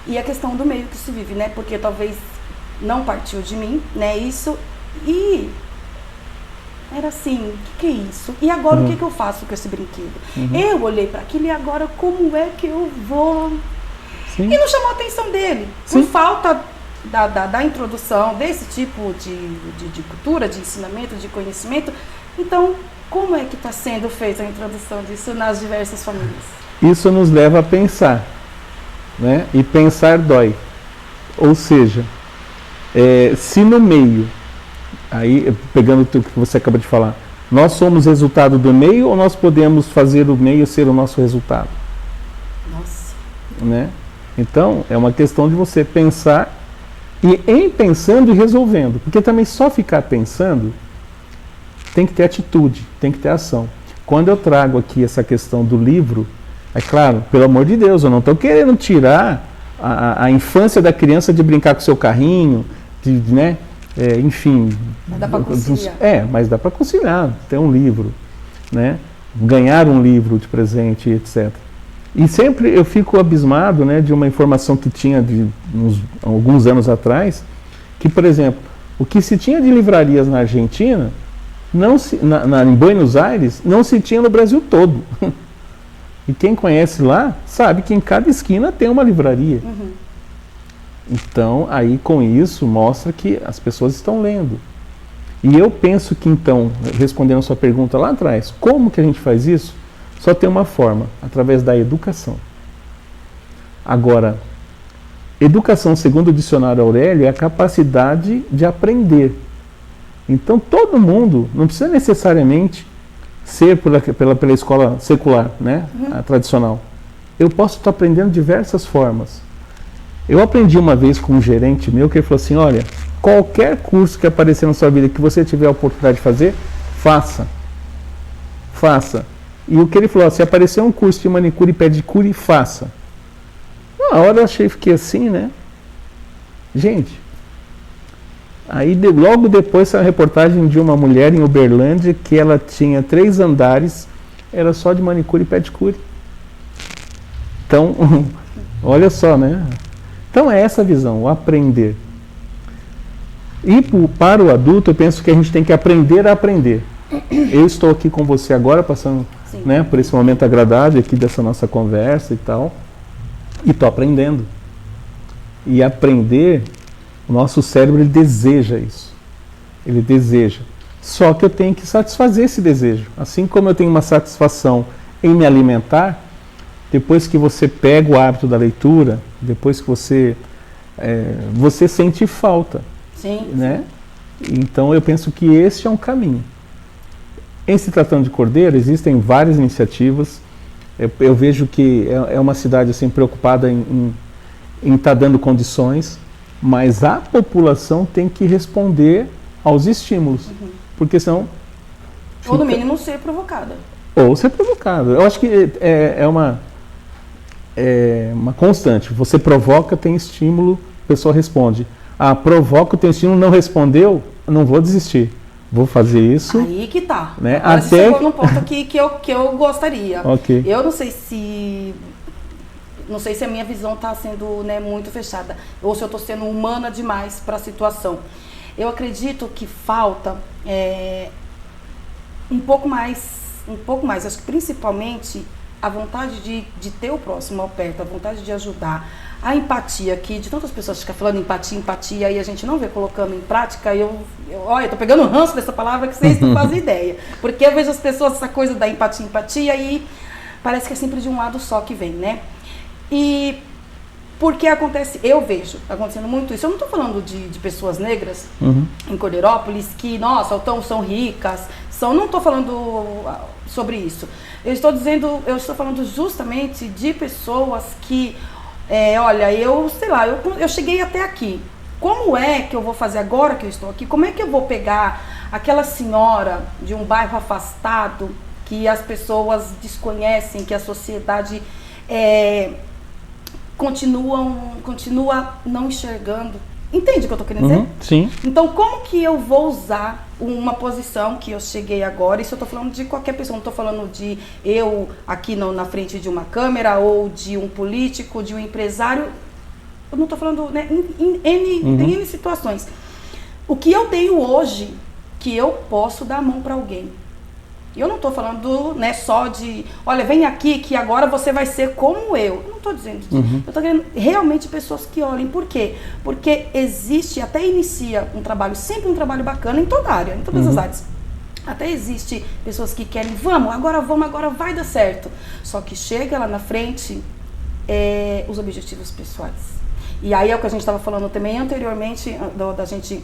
S1: E a questão do meio que se vive, né? Porque talvez não partiu de mim, né? Isso, e era assim, o que é isso? E agora o que eu faço com esse brinquedo? Eu olhei para aquilo e agora como é que eu vou...
S2: Sim.
S1: E não chamou a atenção dele.
S2: Sim.
S1: Por falta da introdução desse tipo de cultura, de ensinamento, de conhecimento. Então, como é que está sendo feita a introdução disso nas diversas famílias?
S2: Isso nos leva a pensar, né? E pensar dói. Ou seja, se no meio, aí pegando o que você acaba de falar, nós somos resultado do meio ou nós podemos fazer o meio ser o nosso resultado?
S1: Nossa.
S2: Né? Então, é uma questão de você pensar e em pensando e resolvendo. Porque também só ficar pensando tem que ter atitude, tem que ter ação. Quando eu trago aqui essa questão do livro, é claro, pelo amor de Deus, eu não estou querendo tirar a infância da criança de brincar com o seu carrinho, né? Enfim.
S1: Mas dá para conciliar.
S2: Mas dá para conciliar, ter um livro, né? Ganhar um livro de presente, etc. E sempre eu fico abismado, né, de uma informação que tinha de alguns anos atrás, que, por exemplo, o que se tinha de livrarias na Argentina, em Buenos Aires, não se tinha no Brasil todo. E quem conhece lá, sabe que em cada esquina tem uma livraria. Então, aí com isso, mostra que as pessoas estão lendo. E eu penso que, então, respondendo a sua pergunta lá atrás, como que a gente faz isso? Só tem uma forma, através da educação. Agora, educação, segundo o dicionário Aurélio, é a capacidade de aprender. Então, todo mundo, não precisa necessariamente ser pela escola secular, né? A tradicional. Eu posso estar aprendendo de diversas formas. Eu aprendi uma vez com um gerente meu que ele falou assim, olha, qualquer curso que aparecer na sua vida que você tiver a oportunidade de fazer, faça. Faça. E o que ele falou, se aparecer um curso de manicure e pedicure, faça. Na hora eu fiquei assim, né? Gente, Aí logo depois saiu a reportagem de uma mulher em Uberlândia que ela tinha 3 andares, era só de manicure e pedicure. Então, olha só, né? Então é essa visão, o aprender. E para o adulto, eu penso que a gente tem que aprender a aprender. Eu estou aqui com você agora, passando, né, por esse momento agradável aqui dessa nossa conversa e tal, e estou aprendendo. E aprender, o nosso cérebro ele deseja isso. Ele deseja. Só que eu tenho que satisfazer esse desejo. Assim como eu tenho uma satisfação em me alimentar, depois que você pega o hábito da leitura, depois que você sente falta.
S1: Sim.
S2: Né? Então eu penso que esse é um caminho. Em se tratando de Cordeiro, existem várias iniciativas. Eu vejo que é uma cidade assim, preocupada em estar dando condições, mas a população tem que responder aos estímulos, porque senão...
S1: Ou no mínimo ser provocada.
S2: Ou ser provocada. Eu acho que é uma constante. Você provoca, tem estímulo, a pessoa responde. Provoca, tem estímulo, não respondeu, não vou desistir. Vou fazer isso.
S1: Aí que tá.
S2: Né?
S1: Agora você chegou num ponto aqui que eu gostaria.
S2: Okay.
S1: Eu não sei se a minha visão está sendo, né, muito fechada, ou se eu estou sendo humana demais para a situação. Eu acredito que falta um pouco mais, acho que principalmente a vontade de ter o próximo ao perto, a vontade de ajudar, a empatia aqui, de tantas pessoas ficam falando empatia, e a gente não vê colocando em prática. Olha, eu tô pegando ranço dessa palavra que vocês não fazem ideia, porque eu vejo as pessoas, essa coisa da empatia, e parece que é sempre de um lado só que vem, né? E porque eu vejo acontecendo muito isso. Eu não estou falando de pessoas negras em Cordeirópolis que, nossa, são ricas, não estou falando sobre isso. Eu estou falando justamente de pessoas que, olha, eu cheguei até aqui. Como é que eu vou fazer agora que eu estou aqui? Como é que eu vou pegar aquela senhora de um bairro afastado que as pessoas desconhecem, que a sociedade continua não enxergando? Entende o que eu estou querendo dizer?
S2: Sim.
S1: Então, como que eu vou usar uma posição que eu cheguei agora? Isso eu estou falando de qualquer pessoa, não estou falando de eu aqui na frente de uma câmera, ou de um político, de um empresário. Eu não estou falando, né, tem N situações. O que eu tenho hoje, que eu posso dar a mão para alguém. Eu não estou falando, né, só de, olha, vem aqui que agora você vai ser como eu. Eu não estou dizendo disso. Eu estou querendo realmente pessoas que olhem. Por quê? Porque existe, até inicia sempre um trabalho bacana em toda área, em todas as áreas. Até existe pessoas que querem, agora vai dar certo. Só que chega lá na frente, os objetivos pessoais. E aí é o que a gente estava falando também anteriormente, da gente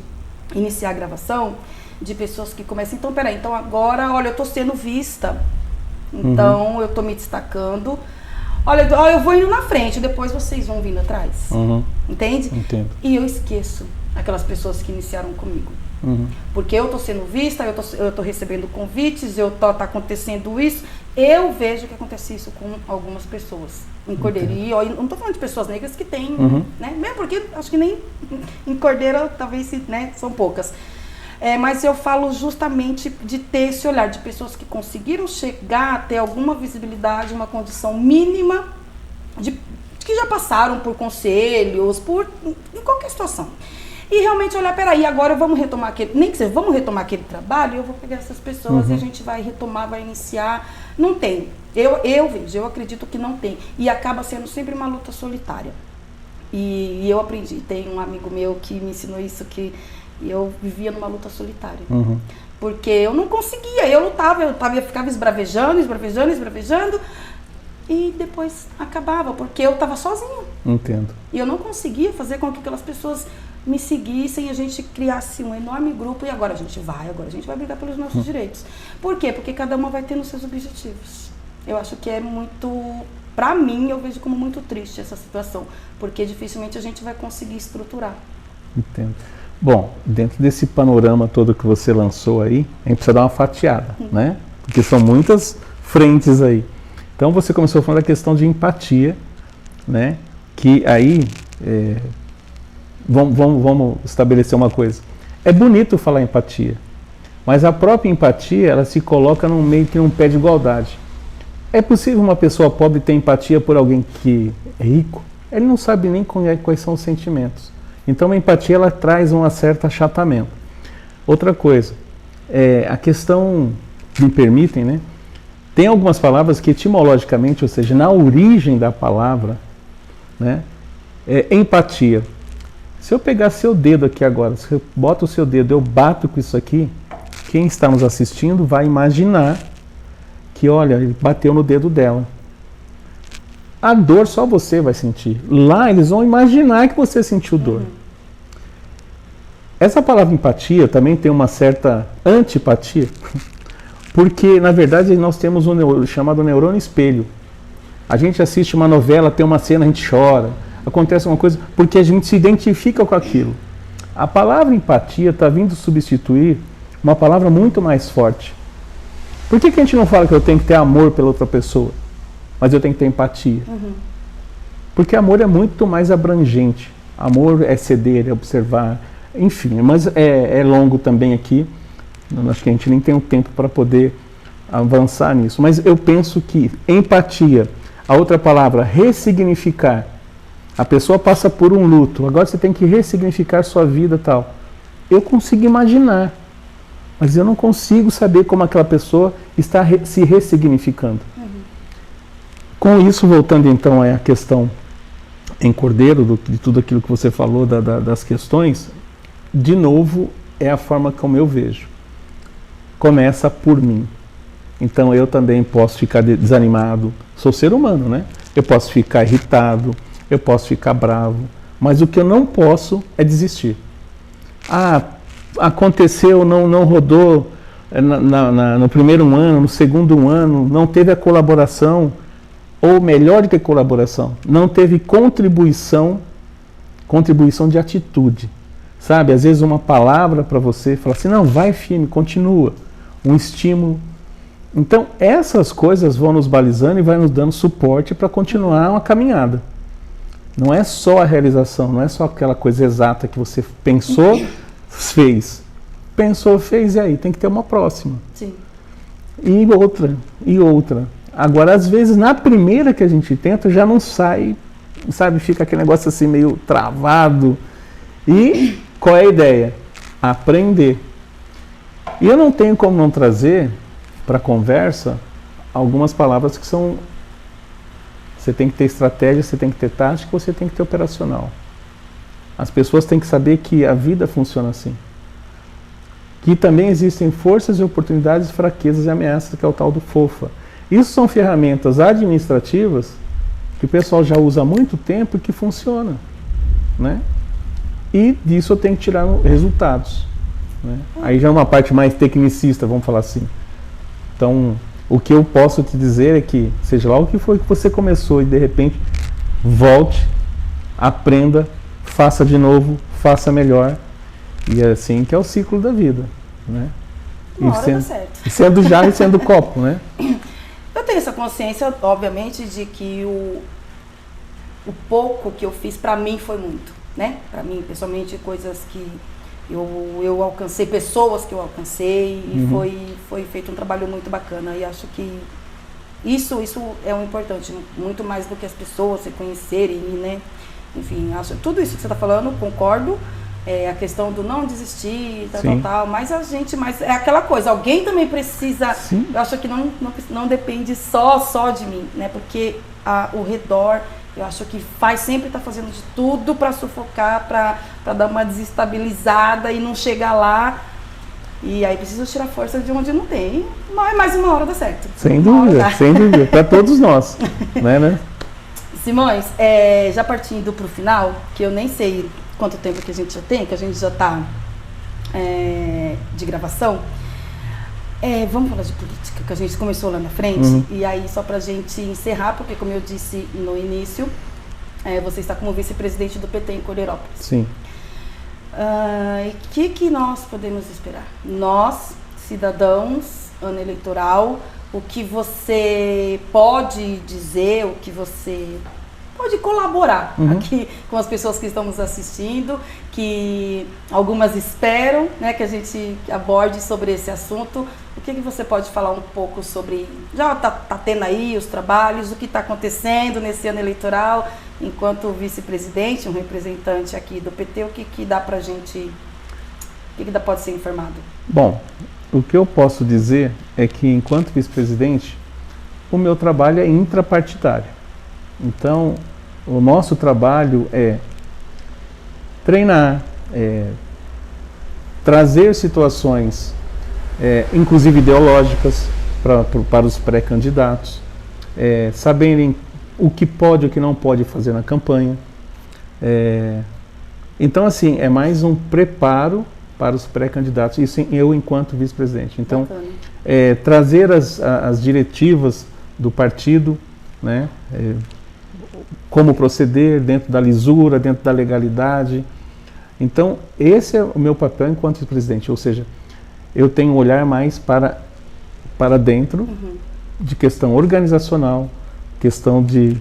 S1: iniciar a gravação, de pessoas que começam, então peraí, então agora, olha, eu estou sendo vista, então eu estou me destacando, olha, eu vou indo na frente, depois vocês vão vindo atrás, entende?
S2: Entendo.
S1: E eu esqueço aquelas pessoas que iniciaram comigo, porque eu estou sendo vista, eu estou recebendo convites, tá acontecendo isso, eu vejo que acontece isso com algumas pessoas em Cordeiro, e eu não estou falando de pessoas negras que têm, né, mesmo porque acho que nem em Cordeiro talvez, né, são poucas. Mas eu falo justamente de ter esse olhar de pessoas que conseguiram chegar a ter alguma visibilidade, uma condição mínima, que já passaram por conselhos, em qualquer situação. E realmente olhar, peraí, agora vamos retomar aquele trabalho, eu vou pegar essas pessoas e a gente vai retomar, vai iniciar. Não tem. Eu acredito que não tem. E acaba sendo sempre uma luta solitária. E eu aprendi, tem um amigo meu que me ensinou isso, que eu vivia numa luta solitária. Porque eu não conseguia, eu ficava esbravejando, e depois acabava, porque eu estava sozinha.
S2: Entendo.
S1: E eu não conseguia fazer com que aquelas pessoas me seguissem, a gente criasse um enorme grupo, e agora a gente vai brigar pelos nossos direitos. Por quê? Porque cada uma vai tendo seus objetivos. Eu acho que é muito, pra mim, eu vejo como muito triste essa situação, porque dificilmente a gente vai conseguir estruturar.
S2: Entendo. Bom, dentro desse panorama todo que você lançou aí, a gente precisa dar uma fatiada, né? Porque são muitas frentes aí. Então você começou falando da questão de empatia, né? Que aí, vamos estabelecer uma coisa. É bonito falar empatia, mas a própria empatia, ela se coloca num meio que num pé de igualdade. É possível uma pessoa pobre ter empatia por alguém que é rico? Ele não sabe nem quais são os sentimentos. Então a empatia, ela traz um certo achatamento. Outra coisa, a questão, me permitem, né? Tem algumas palavras que etimologicamente, ou seja, na origem da palavra, né, empatia. Se eu pegar seu dedo aqui agora, se eu boto o seu dedo, eu bato com isso aqui, quem está nos assistindo vai imaginar que, olha, ele bateu no dedo dela. A dor só você vai sentir. Lá eles vão imaginar que você sentiu dor. Essa palavra empatia também tem uma certa antipatia, porque na verdade nós temos um chamado neurônio espelho. A gente assiste uma novela, tem uma cena, a gente chora, acontece uma coisa, porque a gente se identifica com aquilo. A palavra empatia está vindo substituir uma palavra muito mais forte. Por que a gente não fala que eu tenho que ter amor pela outra pessoa, mas eu tenho que ter empatia? Porque amor é muito mais abrangente. Amor é ceder, é observar, enfim, mas é longo também aqui. Acho que a gente nem tem o tempo para poder avançar nisso. Mas eu penso que empatia, a outra palavra, ressignificar. A pessoa passa por um luto, agora você tem que ressignificar sua vida e tal. Eu consigo imaginar, mas eu não consigo saber como aquela pessoa está se ressignificando. Com isso, voltando então à questão em Cordeiro, de tudo aquilo que você falou, das questões, de novo, é a forma como eu vejo. Começa por mim. Então eu também posso ficar desanimado, sou ser humano, né? Eu posso ficar irritado, eu posso ficar bravo, mas o que eu não posso é desistir. Aconteceu, não rodou no primeiro ano, no segundo ano, não teve a colaboração, ou melhor do que colaboração, não teve contribuição de atitude. Sabe, às vezes uma palavra para você, falar assim, não, vai firme, continua, um estímulo. Então, essas coisas vão nos balizando e vai nos dando suporte para continuar uma caminhada. Não é só a realização, não é só aquela coisa exata que você pensou, fez. Pensou, fez, e aí? Tem que ter uma próxima.
S1: Sim.
S2: E outra. Agora, às vezes, na primeira que a gente tenta, já não sai, sabe, fica aquele negócio assim meio travado. E qual é a ideia? Aprender. E eu não tenho como não trazer para a conversa algumas palavras que são... Você tem que ter estratégia, você tem que ter tática, você tem que ter operacional. As pessoas têm que saber que a vida funciona assim. Que também existem forças e oportunidades, fraquezas e ameaças, que é o tal do FOFA. Isso são ferramentas administrativas que o pessoal já usa há muito tempo e que funciona, né? E disso eu tenho que tirar resultados, né? Aí já é uma parte mais tecnicista, vamos falar assim. Então, o que eu posso te dizer é que, seja lá o que foi que você começou e de repente, volte, aprenda, faça de novo, faça melhor. E é assim que é o ciclo da vida, né?
S1: Uma hora dá certo.
S2: Sendo jarro e sendo copo, né?
S1: Eu tenho essa consciência, obviamente, de que o pouco que eu fiz para mim foi muito, né? Para mim, pessoalmente, coisas que eu alcancei, pessoas que eu alcancei, e foi feito um trabalho muito bacana. E acho que isso é o importante, muito mais do que as pessoas se conhecerem, né? Enfim, acho tudo isso que você está falando, concordo. A questão do não desistir, tal, mas é aquela coisa, alguém também precisa. Sim. Eu acho que não depende só de mim, né? Porque o redor, eu acho que sempre está fazendo de tudo para sufocar, para dar uma desestabilizada e não chegar lá. E aí precisa tirar força de onde não tem, mas mais uma hora dá certo.
S2: Sem dúvida, para todos nós, né?
S1: Simões, já partindo para o final, que eu nem sei quanto tempo que a gente já tem, que a gente já está de gravação, vamos falar de política, que a gente começou lá na frente, e aí só para a gente encerrar, porque como eu disse no início, você está como vice-presidente do PT em Corderópolis.
S2: Sim.
S1: E o que nós podemos esperar? Nós, cidadãos, ano eleitoral, o que você pode dizer, o que você pode colaborar aqui com as pessoas que estão nos assistindo, que algumas esperam, né, que a gente aborde sobre esse assunto. O que você pode falar um pouco sobre, já tá tendo aí os trabalhos, o que está acontecendo nesse ano eleitoral, enquanto vice-presidente, um representante aqui do PT, o que dá pra gente, o que pode ser informado?
S2: Bom, o que eu posso dizer é que, enquanto vice-presidente, o meu trabalho é intrapartidário. Então, o nosso trabalho é treinar, trazer situações, inclusive ideológicas, para os pré-candidatos, saberem o que pode e o que não pode fazer na campanha. Então, assim, é mais um preparo para os pré-candidatos, isso eu enquanto vice-presidente. Então, trazer as diretivas do partido, né, como proceder dentro da lisura, dentro da legalidade. Então, esse é o meu papel enquanto vice-presidente, ou seja, eu tenho um olhar mais para dentro, de questão organizacional, questão de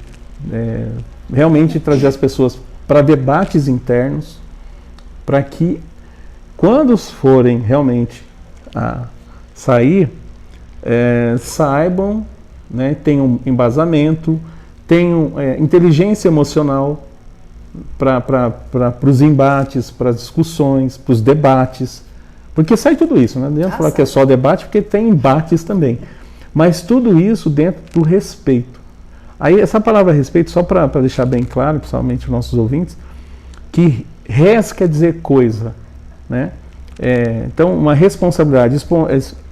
S2: realmente trazer as pessoas para debates internos, para que, quando forem realmente a sair, saibam, né, tenham embasamento, tenham inteligência emocional para os embates, para as discussões, para os debates, porque sai tudo isso, né? Não adianta falar que é só debate, porque tem embates também, mas tudo isso dentro do respeito. Aí essa palavra respeito, só para deixar bem claro, principalmente os nossos ouvintes, que res quer dizer coisa, né? Então, uma responsabilidade,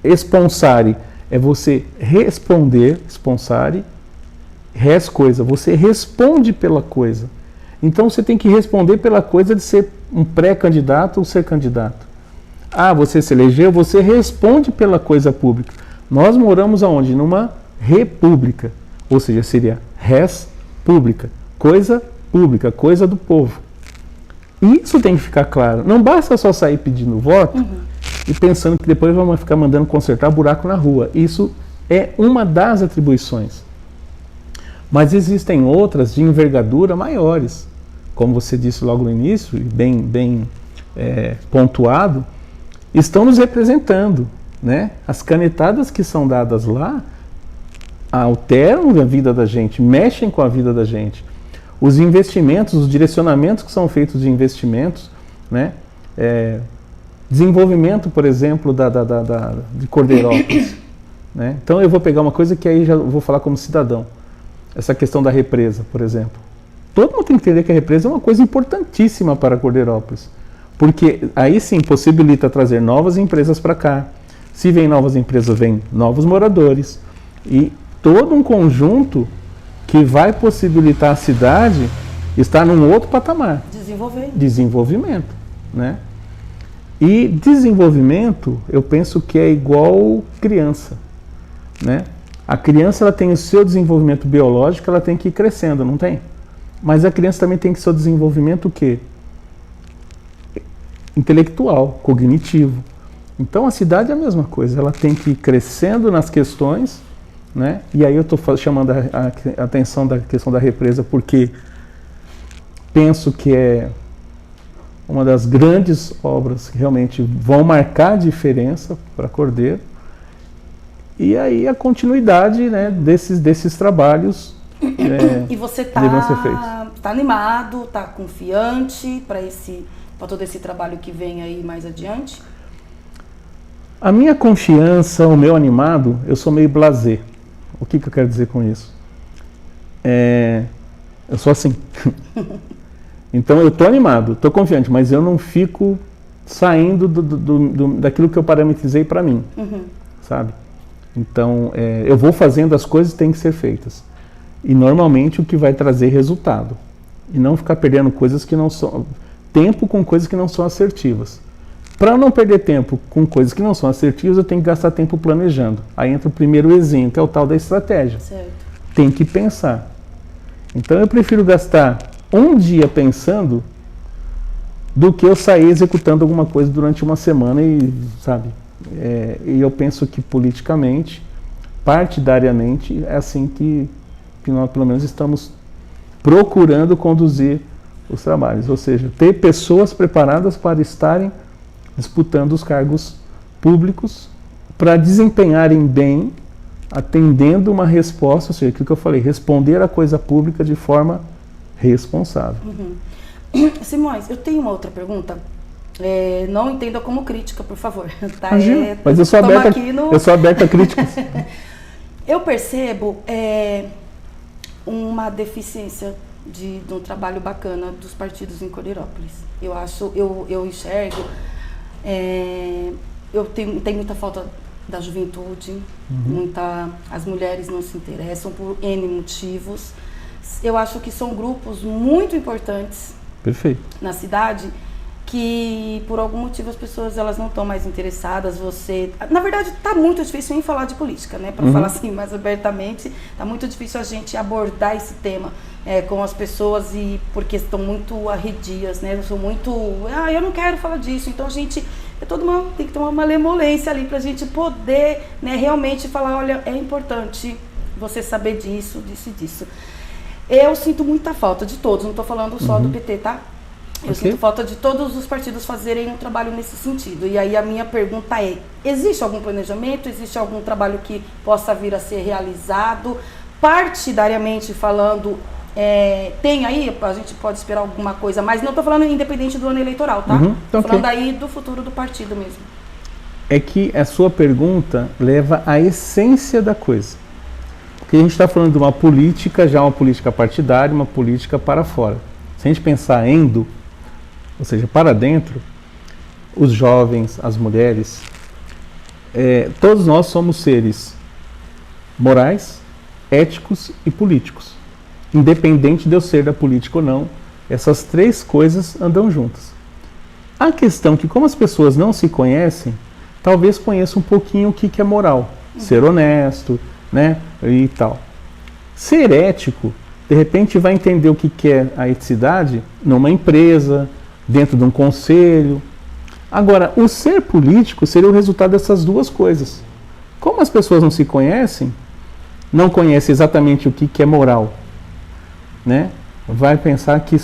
S2: esponsare é você responder, esponsare, res coisa, você responde pela coisa. Então você tem que responder pela coisa de ser um pré-candidato ou ser candidato. Ah, você se elegeu, você responde pela coisa pública. Nós moramos aonde? Numa república, ou seja, seria res pública, coisa do povo. Isso tem que ficar claro. Não basta só sair pedindo voto e pensando que depois vamos ficar mandando consertar buraco na rua. Isso é uma das atribuições. Mas existem outras de envergadura maiores. Como você disse logo no início, e bem pontuado, estão nos representando, né? As canetadas que são dadas lá alteram a vida da gente, mexem com a vida da gente. Os investimentos, os direcionamentos que são feitos de investimentos, né? Desenvolvimento, por exemplo, de Cordeirópolis. Né? Então eu vou pegar uma coisa que aí já vou falar como cidadão. Essa questão da represa, por exemplo. Todo mundo tem que entender que a represa é uma coisa importantíssima para Cordeirópolis. Porque aí sim possibilita trazer novas empresas para cá. Se vem novas empresas, vem novos moradores. E todo um conjunto que vai possibilitar a cidade estar num outro patamar. Desenvolvimento. Né? E desenvolvimento, eu penso que é igual criança. Né? A criança ela tem o seu desenvolvimento biológico, ela tem que ir crescendo, não tem? Mas a criança também tem que seu desenvolvimento o quê? Intelectual, cognitivo. Então a cidade é a mesma coisa, ela tem que ir crescendo nas questões, né? E aí eu estou chamando a atenção da questão da represa porque penso que é uma das grandes obras que realmente vão marcar a diferença para Cordeiro. E aí a continuidade, né, desses trabalhos
S1: e você
S2: devem ser feitos.
S1: Tá animado, tá confiante para todo esse trabalho que vem aí mais adiante?
S2: A minha confiança, o meu animado, eu sou meio blasé. O que eu quero dizer com isso? Eu sou assim. Então eu tô animado, tô confiante, mas eu não fico saindo daquilo que eu parametrizei para mim, sabe? Então, eu vou fazendo as coisas que têm que ser feitas. E normalmente o que vai trazer resultado. E não ficar perdendo coisas que não são... Tempo com coisas que não são assertivas. Para não perder tempo com coisas que não são assertivas, eu tenho que gastar tempo planejando. Aí entra o primeiro exemplo, que é o tal da estratégia.
S1: Certo.
S2: Tem que pensar. Então eu prefiro gastar um dia pensando do que eu sair executando alguma coisa durante uma semana e, sabe... e eu penso que politicamente, partidariamente, é assim que nós pelo menos estamos procurando conduzir os trabalhos, ou seja, ter pessoas preparadas para estarem disputando os cargos públicos, para desempenharem bem, atendendo uma resposta, ou seja, aquilo que eu falei, responder a coisa pública de forma responsável.
S1: Simões, eu tenho uma outra pergunta. Não entenda como crítica, por favor. Tá?
S2: Imagina, mas eu sou aberto a críticas.
S1: Eu percebo uma deficiência de um trabalho bacana dos partidos em Corirópolis. Eu enxergo, tem muita falta da juventude, as mulheres não se interessam por N motivos. Eu acho que são grupos muito importantes.
S2: Perfeito.
S1: Na cidade, que por algum motivo as pessoas elas não estão mais interessadas. Na verdade, está muito difícil em falar de política, né? Para falar assim mais abertamente, está muito difícil a gente abordar esse tema com as pessoas, porque estão muito arredias, né? Eu não quero falar disso. Então a gente tem que ter uma malemolência ali para a gente poder, né, realmente falar, olha, é importante você saber disso, disso e disso. Eu sinto muita falta de todos, não estou falando só do PT, tá? Eu sinto falta de todos os partidos fazerem um trabalho nesse sentido. E aí a minha pergunta é, existe algum planejamento, existe algum trabalho que possa vir a ser realizado? Partidariamente falando, tem aí, a gente pode esperar alguma coisa, mas não estou falando independente do ano eleitoral, tá? Estou falando aí do futuro do partido mesmo.
S2: É que a sua pergunta leva à essência da coisa. Porque a gente está falando de uma política, já uma política partidária, uma política para fora. Se a gente pensar ou seja, para dentro, os jovens, as mulheres, todos nós somos seres morais, éticos e políticos. Independente de eu ser da política ou não, essas três coisas andam juntas. A questão é que, como as pessoas não se conhecem, talvez conheçam um pouquinho o que é moral, ser honesto, né, e tal. Ser ético, de repente vai entender o que é a eticidade numa empresa, dentro de um conselho. Agora, o ser político seria o resultado dessas duas coisas. Como as pessoas não se conhecem, não conhecem exatamente o que é moral, né? Vai pensar que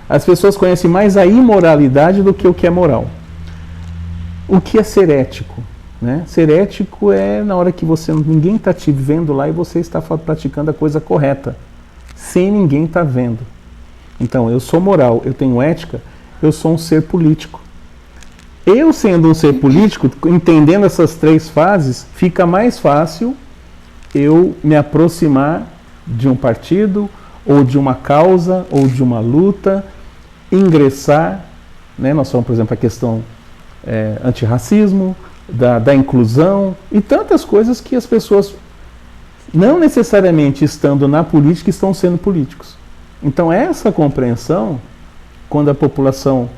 S2: as pessoas conhecem mais a imoralidade do que o que é moral. O que é ser ético? Né? Ser ético é na hora que ninguém está te vendo lá e você está praticando a coisa correta, sem ninguém estar vendo. Então, eu sou moral, eu tenho ética, eu sou um ser político. Eu sendo um ser político, entendendo essas três fases, fica mais fácil eu me aproximar de um partido, ou de uma causa, ou de uma luta, ingressar, né? Nós falamos, por exemplo, a questão antirracismo, da inclusão e tantas coisas que as pessoas, não necessariamente estando na política, estão sendo políticos. Então essa compreensão, quando a população,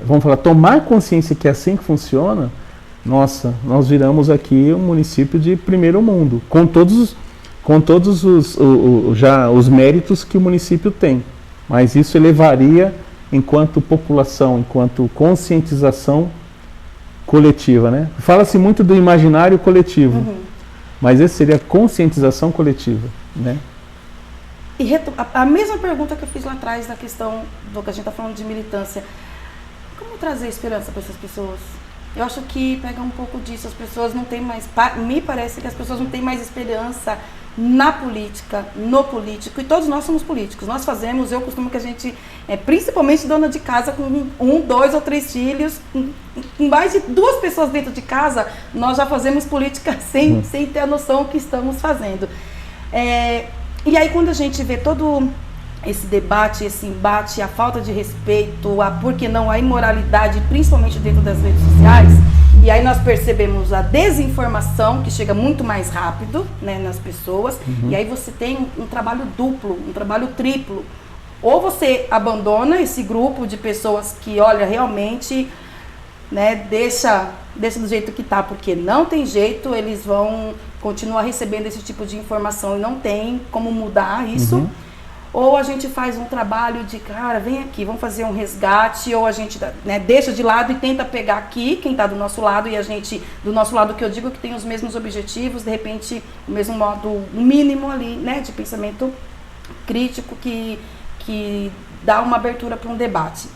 S2: vamos falar, tomar consciência que é assim que funciona, nossa, nós viramos aqui um município de primeiro mundo, com todos os méritos que o município tem. Mas isso elevaria, enquanto população, enquanto conscientização coletiva, né? Fala-se muito do imaginário coletivo, mas esse seria a conscientização coletiva, né?
S1: E a mesma pergunta que eu fiz lá atrás na questão do que a gente está falando de militância, como trazer esperança para essas pessoas? Eu acho que pega um pouco disso, as pessoas não têm mais, me parece que as pessoas não têm mais esperança na política, no político, e todos nós somos políticos, nós fazemos, eu costumo que a gente, principalmente dona de casa com 1, 2 ou 3 filhos, com mais de 2 pessoas dentro de casa, nós já fazemos política sem ter a noção do que estamos fazendo. E aí quando a gente vê todo esse debate, esse embate, a falta de respeito, por que não, a imoralidade, principalmente dentro das redes sociais, e aí nós percebemos a desinformação que chega muito mais rápido, né, nas pessoas, e aí você tem um trabalho duplo, um trabalho triplo. Ou você abandona esse grupo de pessoas que, olha, realmente, né, deixa do jeito que tá, porque não tem jeito, eles vão continuar recebendo esse tipo de informação e não tem como mudar isso. Ou a gente faz um trabalho de, cara, vem aqui, vamos fazer um resgate, ou a gente, né, deixa de lado e tenta pegar aqui quem está do nosso lado, e a gente, do nosso lado, que eu digo que tem os mesmos objetivos, de repente, o mesmo modo, o mínimo ali, né, de pensamento crítico, que dá uma abertura para um debate.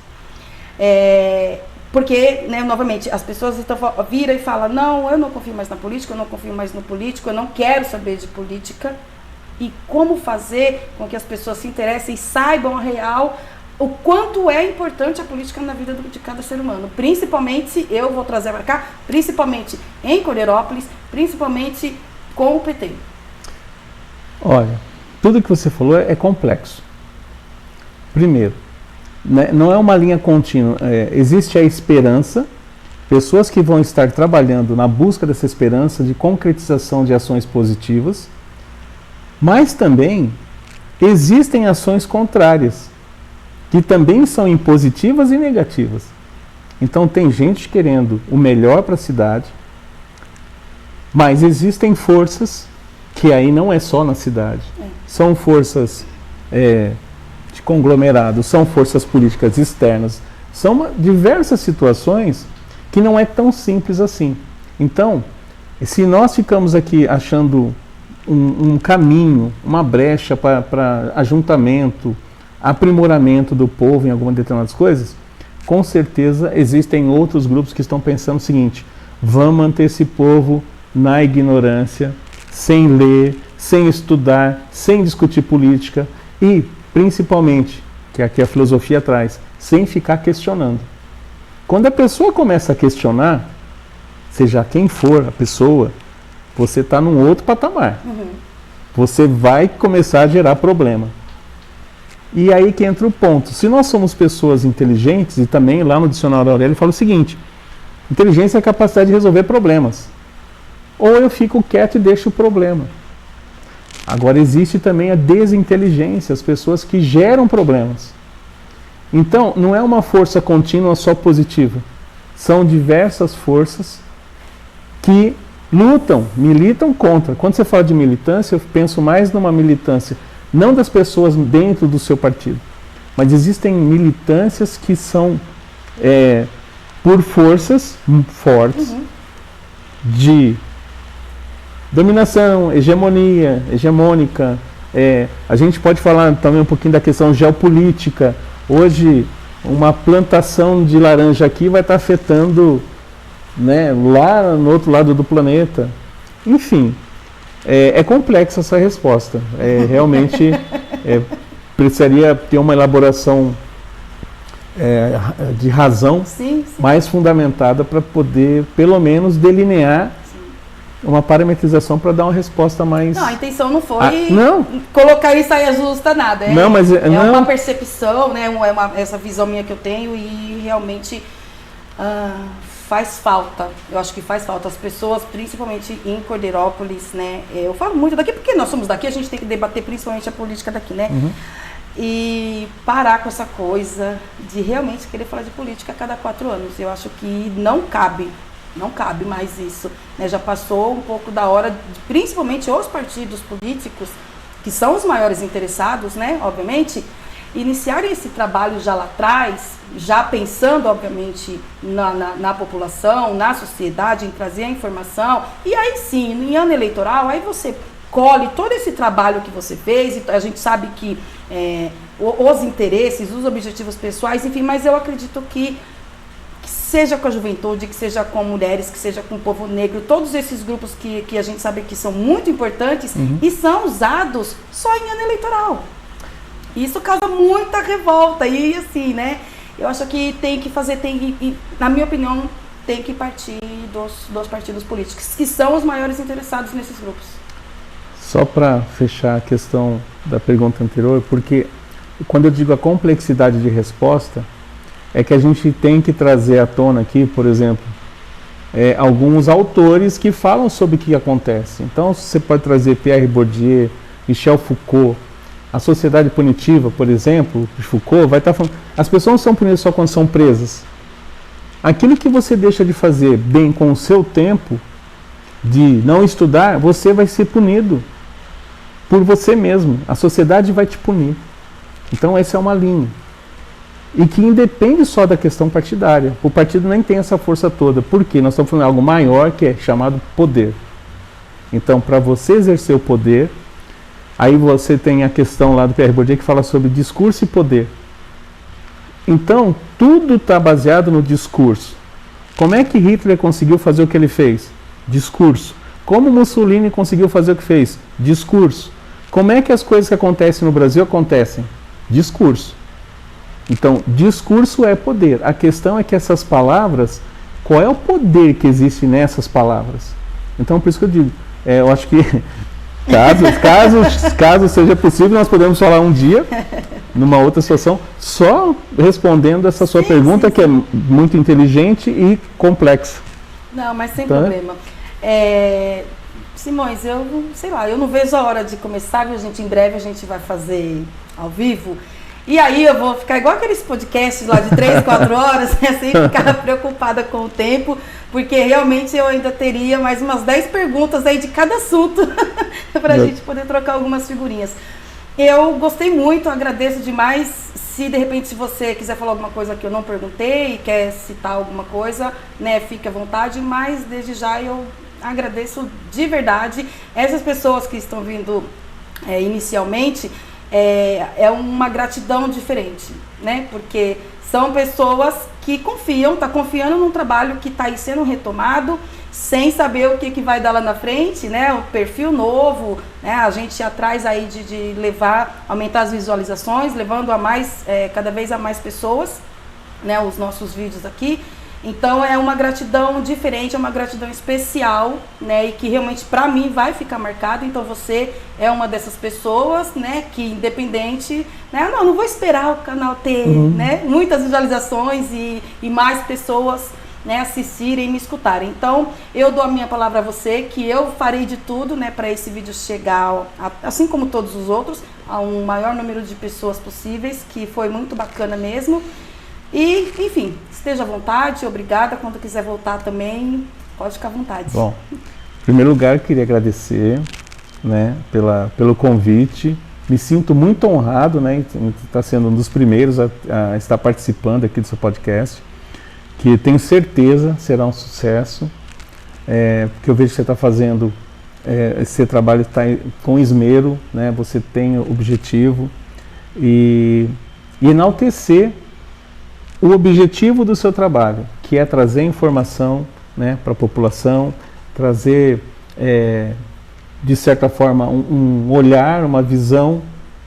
S1: Porque, né, novamente, as pessoas viram e falam, não, eu não confio mais na política, eu não confio mais no político, eu não quero saber de política. E como fazer com que as pessoas se interessem e saibam a real, o quanto é importante a política na vida de cada ser humano. Principalmente, eu vou trazer para cá, principalmente em Corderópolis, principalmente com o PT.
S2: Olha, tudo que você falou é complexo. Primeiro, né, não é uma linha contínua, existe a esperança, pessoas que vão estar trabalhando na busca dessa esperança de concretização de ações positivas, mas também existem ações contrárias, que também são impositivas e negativas. Então tem gente querendo o melhor para a cidade, mas existem forças que aí não é só na cidade, são forças de conglomerado, são forças políticas externas, são diversas situações que não é tão simples assim. Então, se nós ficamos aqui achando um caminho, uma brecha para ajuntamento, aprimoramento do povo em algumas determinadas coisas, com certeza existem outros grupos que estão pensando o seguinte: vamos manter esse povo na ignorância, sem ler, sem estudar, sem discutir política e, principalmente, que aqui a filosofia traz, sem ficar questionando. Quando a pessoa começa a questionar, seja quem for a pessoa, você está num outro patamar. Você vai começar a gerar problema. E aí que entra o ponto. Se nós somos pessoas inteligentes, e também lá no dicionário Aurélio fala o seguinte: inteligência é a capacidade de resolver problemas. Ou eu fico quieto e deixo o problema. Agora existe também a desinteligência, as pessoas que geram problemas. Então, não é uma força contínua só positiva. São diversas forças que lutam, militam contra. Quando você fala de militância, eu penso mais numa militância, não das pessoas dentro do seu partido, mas existem militâncias que são por forças fortes de dominação, hegemônica. A gente pode falar também um pouquinho da questão geopolítica. Hoje, uma plantação de laranja aqui vai estar afetando, né, lá no outro lado do planeta. Enfim, é complexa essa resposta. Realmente precisaria ter uma elaboração de razão mais fundamentada para poder, pelo menos, delinear uma parametrização para dar uma resposta mais...
S1: Não, a intenção não foi colocar em saia justa nada.
S2: Não, mas
S1: uma percepção, né? Essa visão minha que eu tenho e realmente faz falta. Eu acho que faz falta. As pessoas, principalmente em Corderópolis, né? Eu falo muito daqui porque nós somos daqui, a gente tem que debater principalmente a política daqui, né? E parar com essa coisa de realmente querer falar de política a cada 4 anos. Eu acho que não cabe mais isso, né? Já passou um pouco da hora, principalmente os partidos políticos, que são os maiores interessados, né, obviamente, iniciarem esse trabalho já lá atrás, já pensando, obviamente, na população, na sociedade, em trazer a informação, e aí sim, em ano eleitoral, aí você colhe todo esse trabalho que você fez, e a gente sabe que os interesses, os objetivos pessoais, enfim, mas eu acredito que seja com a juventude, que seja com mulheres, que seja com o povo negro, todos esses grupos que a gente sabe que são muito importantes e são usados só em ano eleitoral. Isso causa muita revolta e assim, né? Eu acho que tem que fazer, na minha opinião, tem que partir dos partidos políticos, que são os maiores interessados nesses grupos.
S2: Só para fechar a questão da pergunta anterior, porque quando eu digo a complexidade de resposta, é que a gente tem que trazer à tona aqui, por exemplo, alguns autores que falam sobre o que acontece. Então, você pode trazer Pierre Bourdieu, Michel Foucault, a sociedade punitiva, por exemplo, Foucault, vai estar falando, as pessoas não são punidas só quando são presas. Aquilo que você deixa de fazer bem com o seu tempo, de não estudar, você vai ser punido por você mesmo. A sociedade vai te punir. Então, essa é uma linha. E que independe só da questão partidária. O partido nem tem essa força toda. Por quê? Nós estamos falando de algo maior que é chamado poder. Então, para você exercer o poder, Aí você tem a questão lá do Pierre Bourdieu que fala sobre discurso e poder. Então, tudo está baseado no discurso. Como é que Hitler conseguiu fazer o que ele fez? Discurso. Como Mussolini conseguiu fazer o que fez? Discurso. Como é que as coisas que acontecem no Brasil acontecem? Discurso. Então, discurso é poder. A questão é que essas palavras, qual é o poder que existe nessas palavras? Então, por isso que eu digo, eu acho que caso seja possível, nós podemos falar um dia, numa outra situação, só respondendo essa sua pergunta, que é muito inteligente e complexa.
S1: Não, mas sem problema. Simões, eu sei lá, eu não vejo a hora de começar, viu, gente? Em breve a gente vai fazer ao vivo. E aí eu vou ficar igual aqueles podcasts lá de 3, 4 horas, né, sem ficar preocupada com o tempo, porque realmente eu ainda teria mais umas 10 perguntas aí de cada assunto para a gente poder trocar algumas figurinhas. Eu gostei muito, agradeço demais. Se de repente você quiser falar alguma coisa que eu não perguntei e quer citar alguma coisa, né, fique à vontade, mas desde já eu agradeço de verdade. Essas pessoas que estão vindo inicialmente, é uma gratidão diferente, né? Porque são pessoas que tá confiando num trabalho que está aí sendo retomado, sem saber o que vai dar lá na frente, né? O perfil novo, né? A gente atrás aí de aumentar as visualizações, levando a mais, cada vez a mais pessoas, né? Os nossos vídeos aqui. Então é uma gratidão diferente, é uma gratidão especial, né, e que realmente para mim vai ficar marcado. Então você é uma dessas pessoas, né, que independente, né, não vou esperar o canal ter, né, muitas visualizações e mais pessoas, né, assistirem e me escutarem. Então eu dou a minha palavra a você que eu farei de tudo, né, para esse vídeo chegar, assim como todos os outros, a um maior número de pessoas possíveis, que foi muito bacana mesmo. E, enfim, esteja à vontade, obrigada. Quando quiser voltar também, pode ficar à vontade.
S2: Bom, em primeiro lugar, eu queria agradecer, né, pelo convite. Me sinto muito honrado, né, está sendo um dos primeiros a estar participando aqui do seu podcast, que tenho certeza será um sucesso, porque eu vejo que você está fazendo, esse trabalho está com esmero, né, você tem objetivo e enaltecer o objetivo do seu trabalho, que é trazer informação, né, para a população, trazer, de certa forma, um olhar, uma visão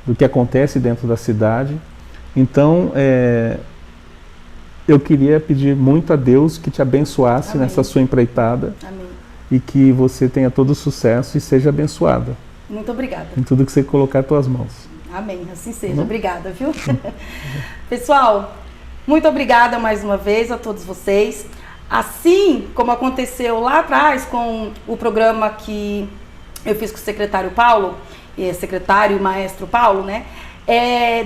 S2: do que acontece dentro da cidade. Então, eu queria pedir muito a Deus que te abençoasse. Amém. Nessa sua empreitada. Amém. E que você tenha todo o sucesso e seja abençoada.
S1: Muito obrigada.
S2: Em tudo que você colocar as tuas mãos.
S1: Amém, assim seja. Obrigada, viu? Pessoal, muito obrigada mais uma vez a todos vocês. Assim como aconteceu lá atrás com o programa que eu fiz com o secretário Paulo, secretário e maestro Paulo, né?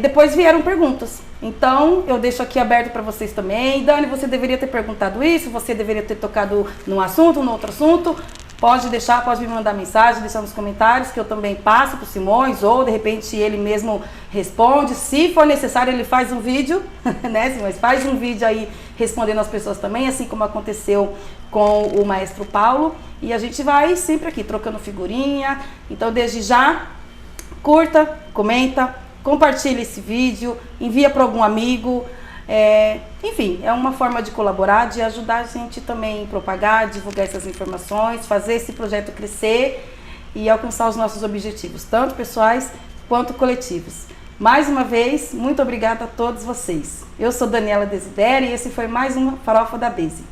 S1: Depois vieram perguntas. Então, eu deixo aqui aberto para vocês também. Dani, você deveria ter perguntado isso, você deveria ter tocado num assunto, num outro assunto. Pode deixar, pode me mandar mensagem, deixar nos comentários, que eu também passo para o Simões, ou de repente ele mesmo responde. Se for necessário, ele faz um vídeo, né, Simões? Faz um vídeo aí respondendo as pessoas também, assim como aconteceu com o maestro Paulo. E a gente vai sempre aqui trocando figurinha. Então, desde já, curta, comenta, compartilha esse vídeo, envia para algum amigo. Enfim, é uma forma de colaborar, de ajudar a gente também a propagar, divulgar essas informações, fazer esse projeto crescer e alcançar os nossos objetivos, tanto pessoais quanto coletivos. Mais uma vez, muito obrigada a todos vocês. Eu sou Daniela Desidério e esse foi mais uma Farofa da Daisy.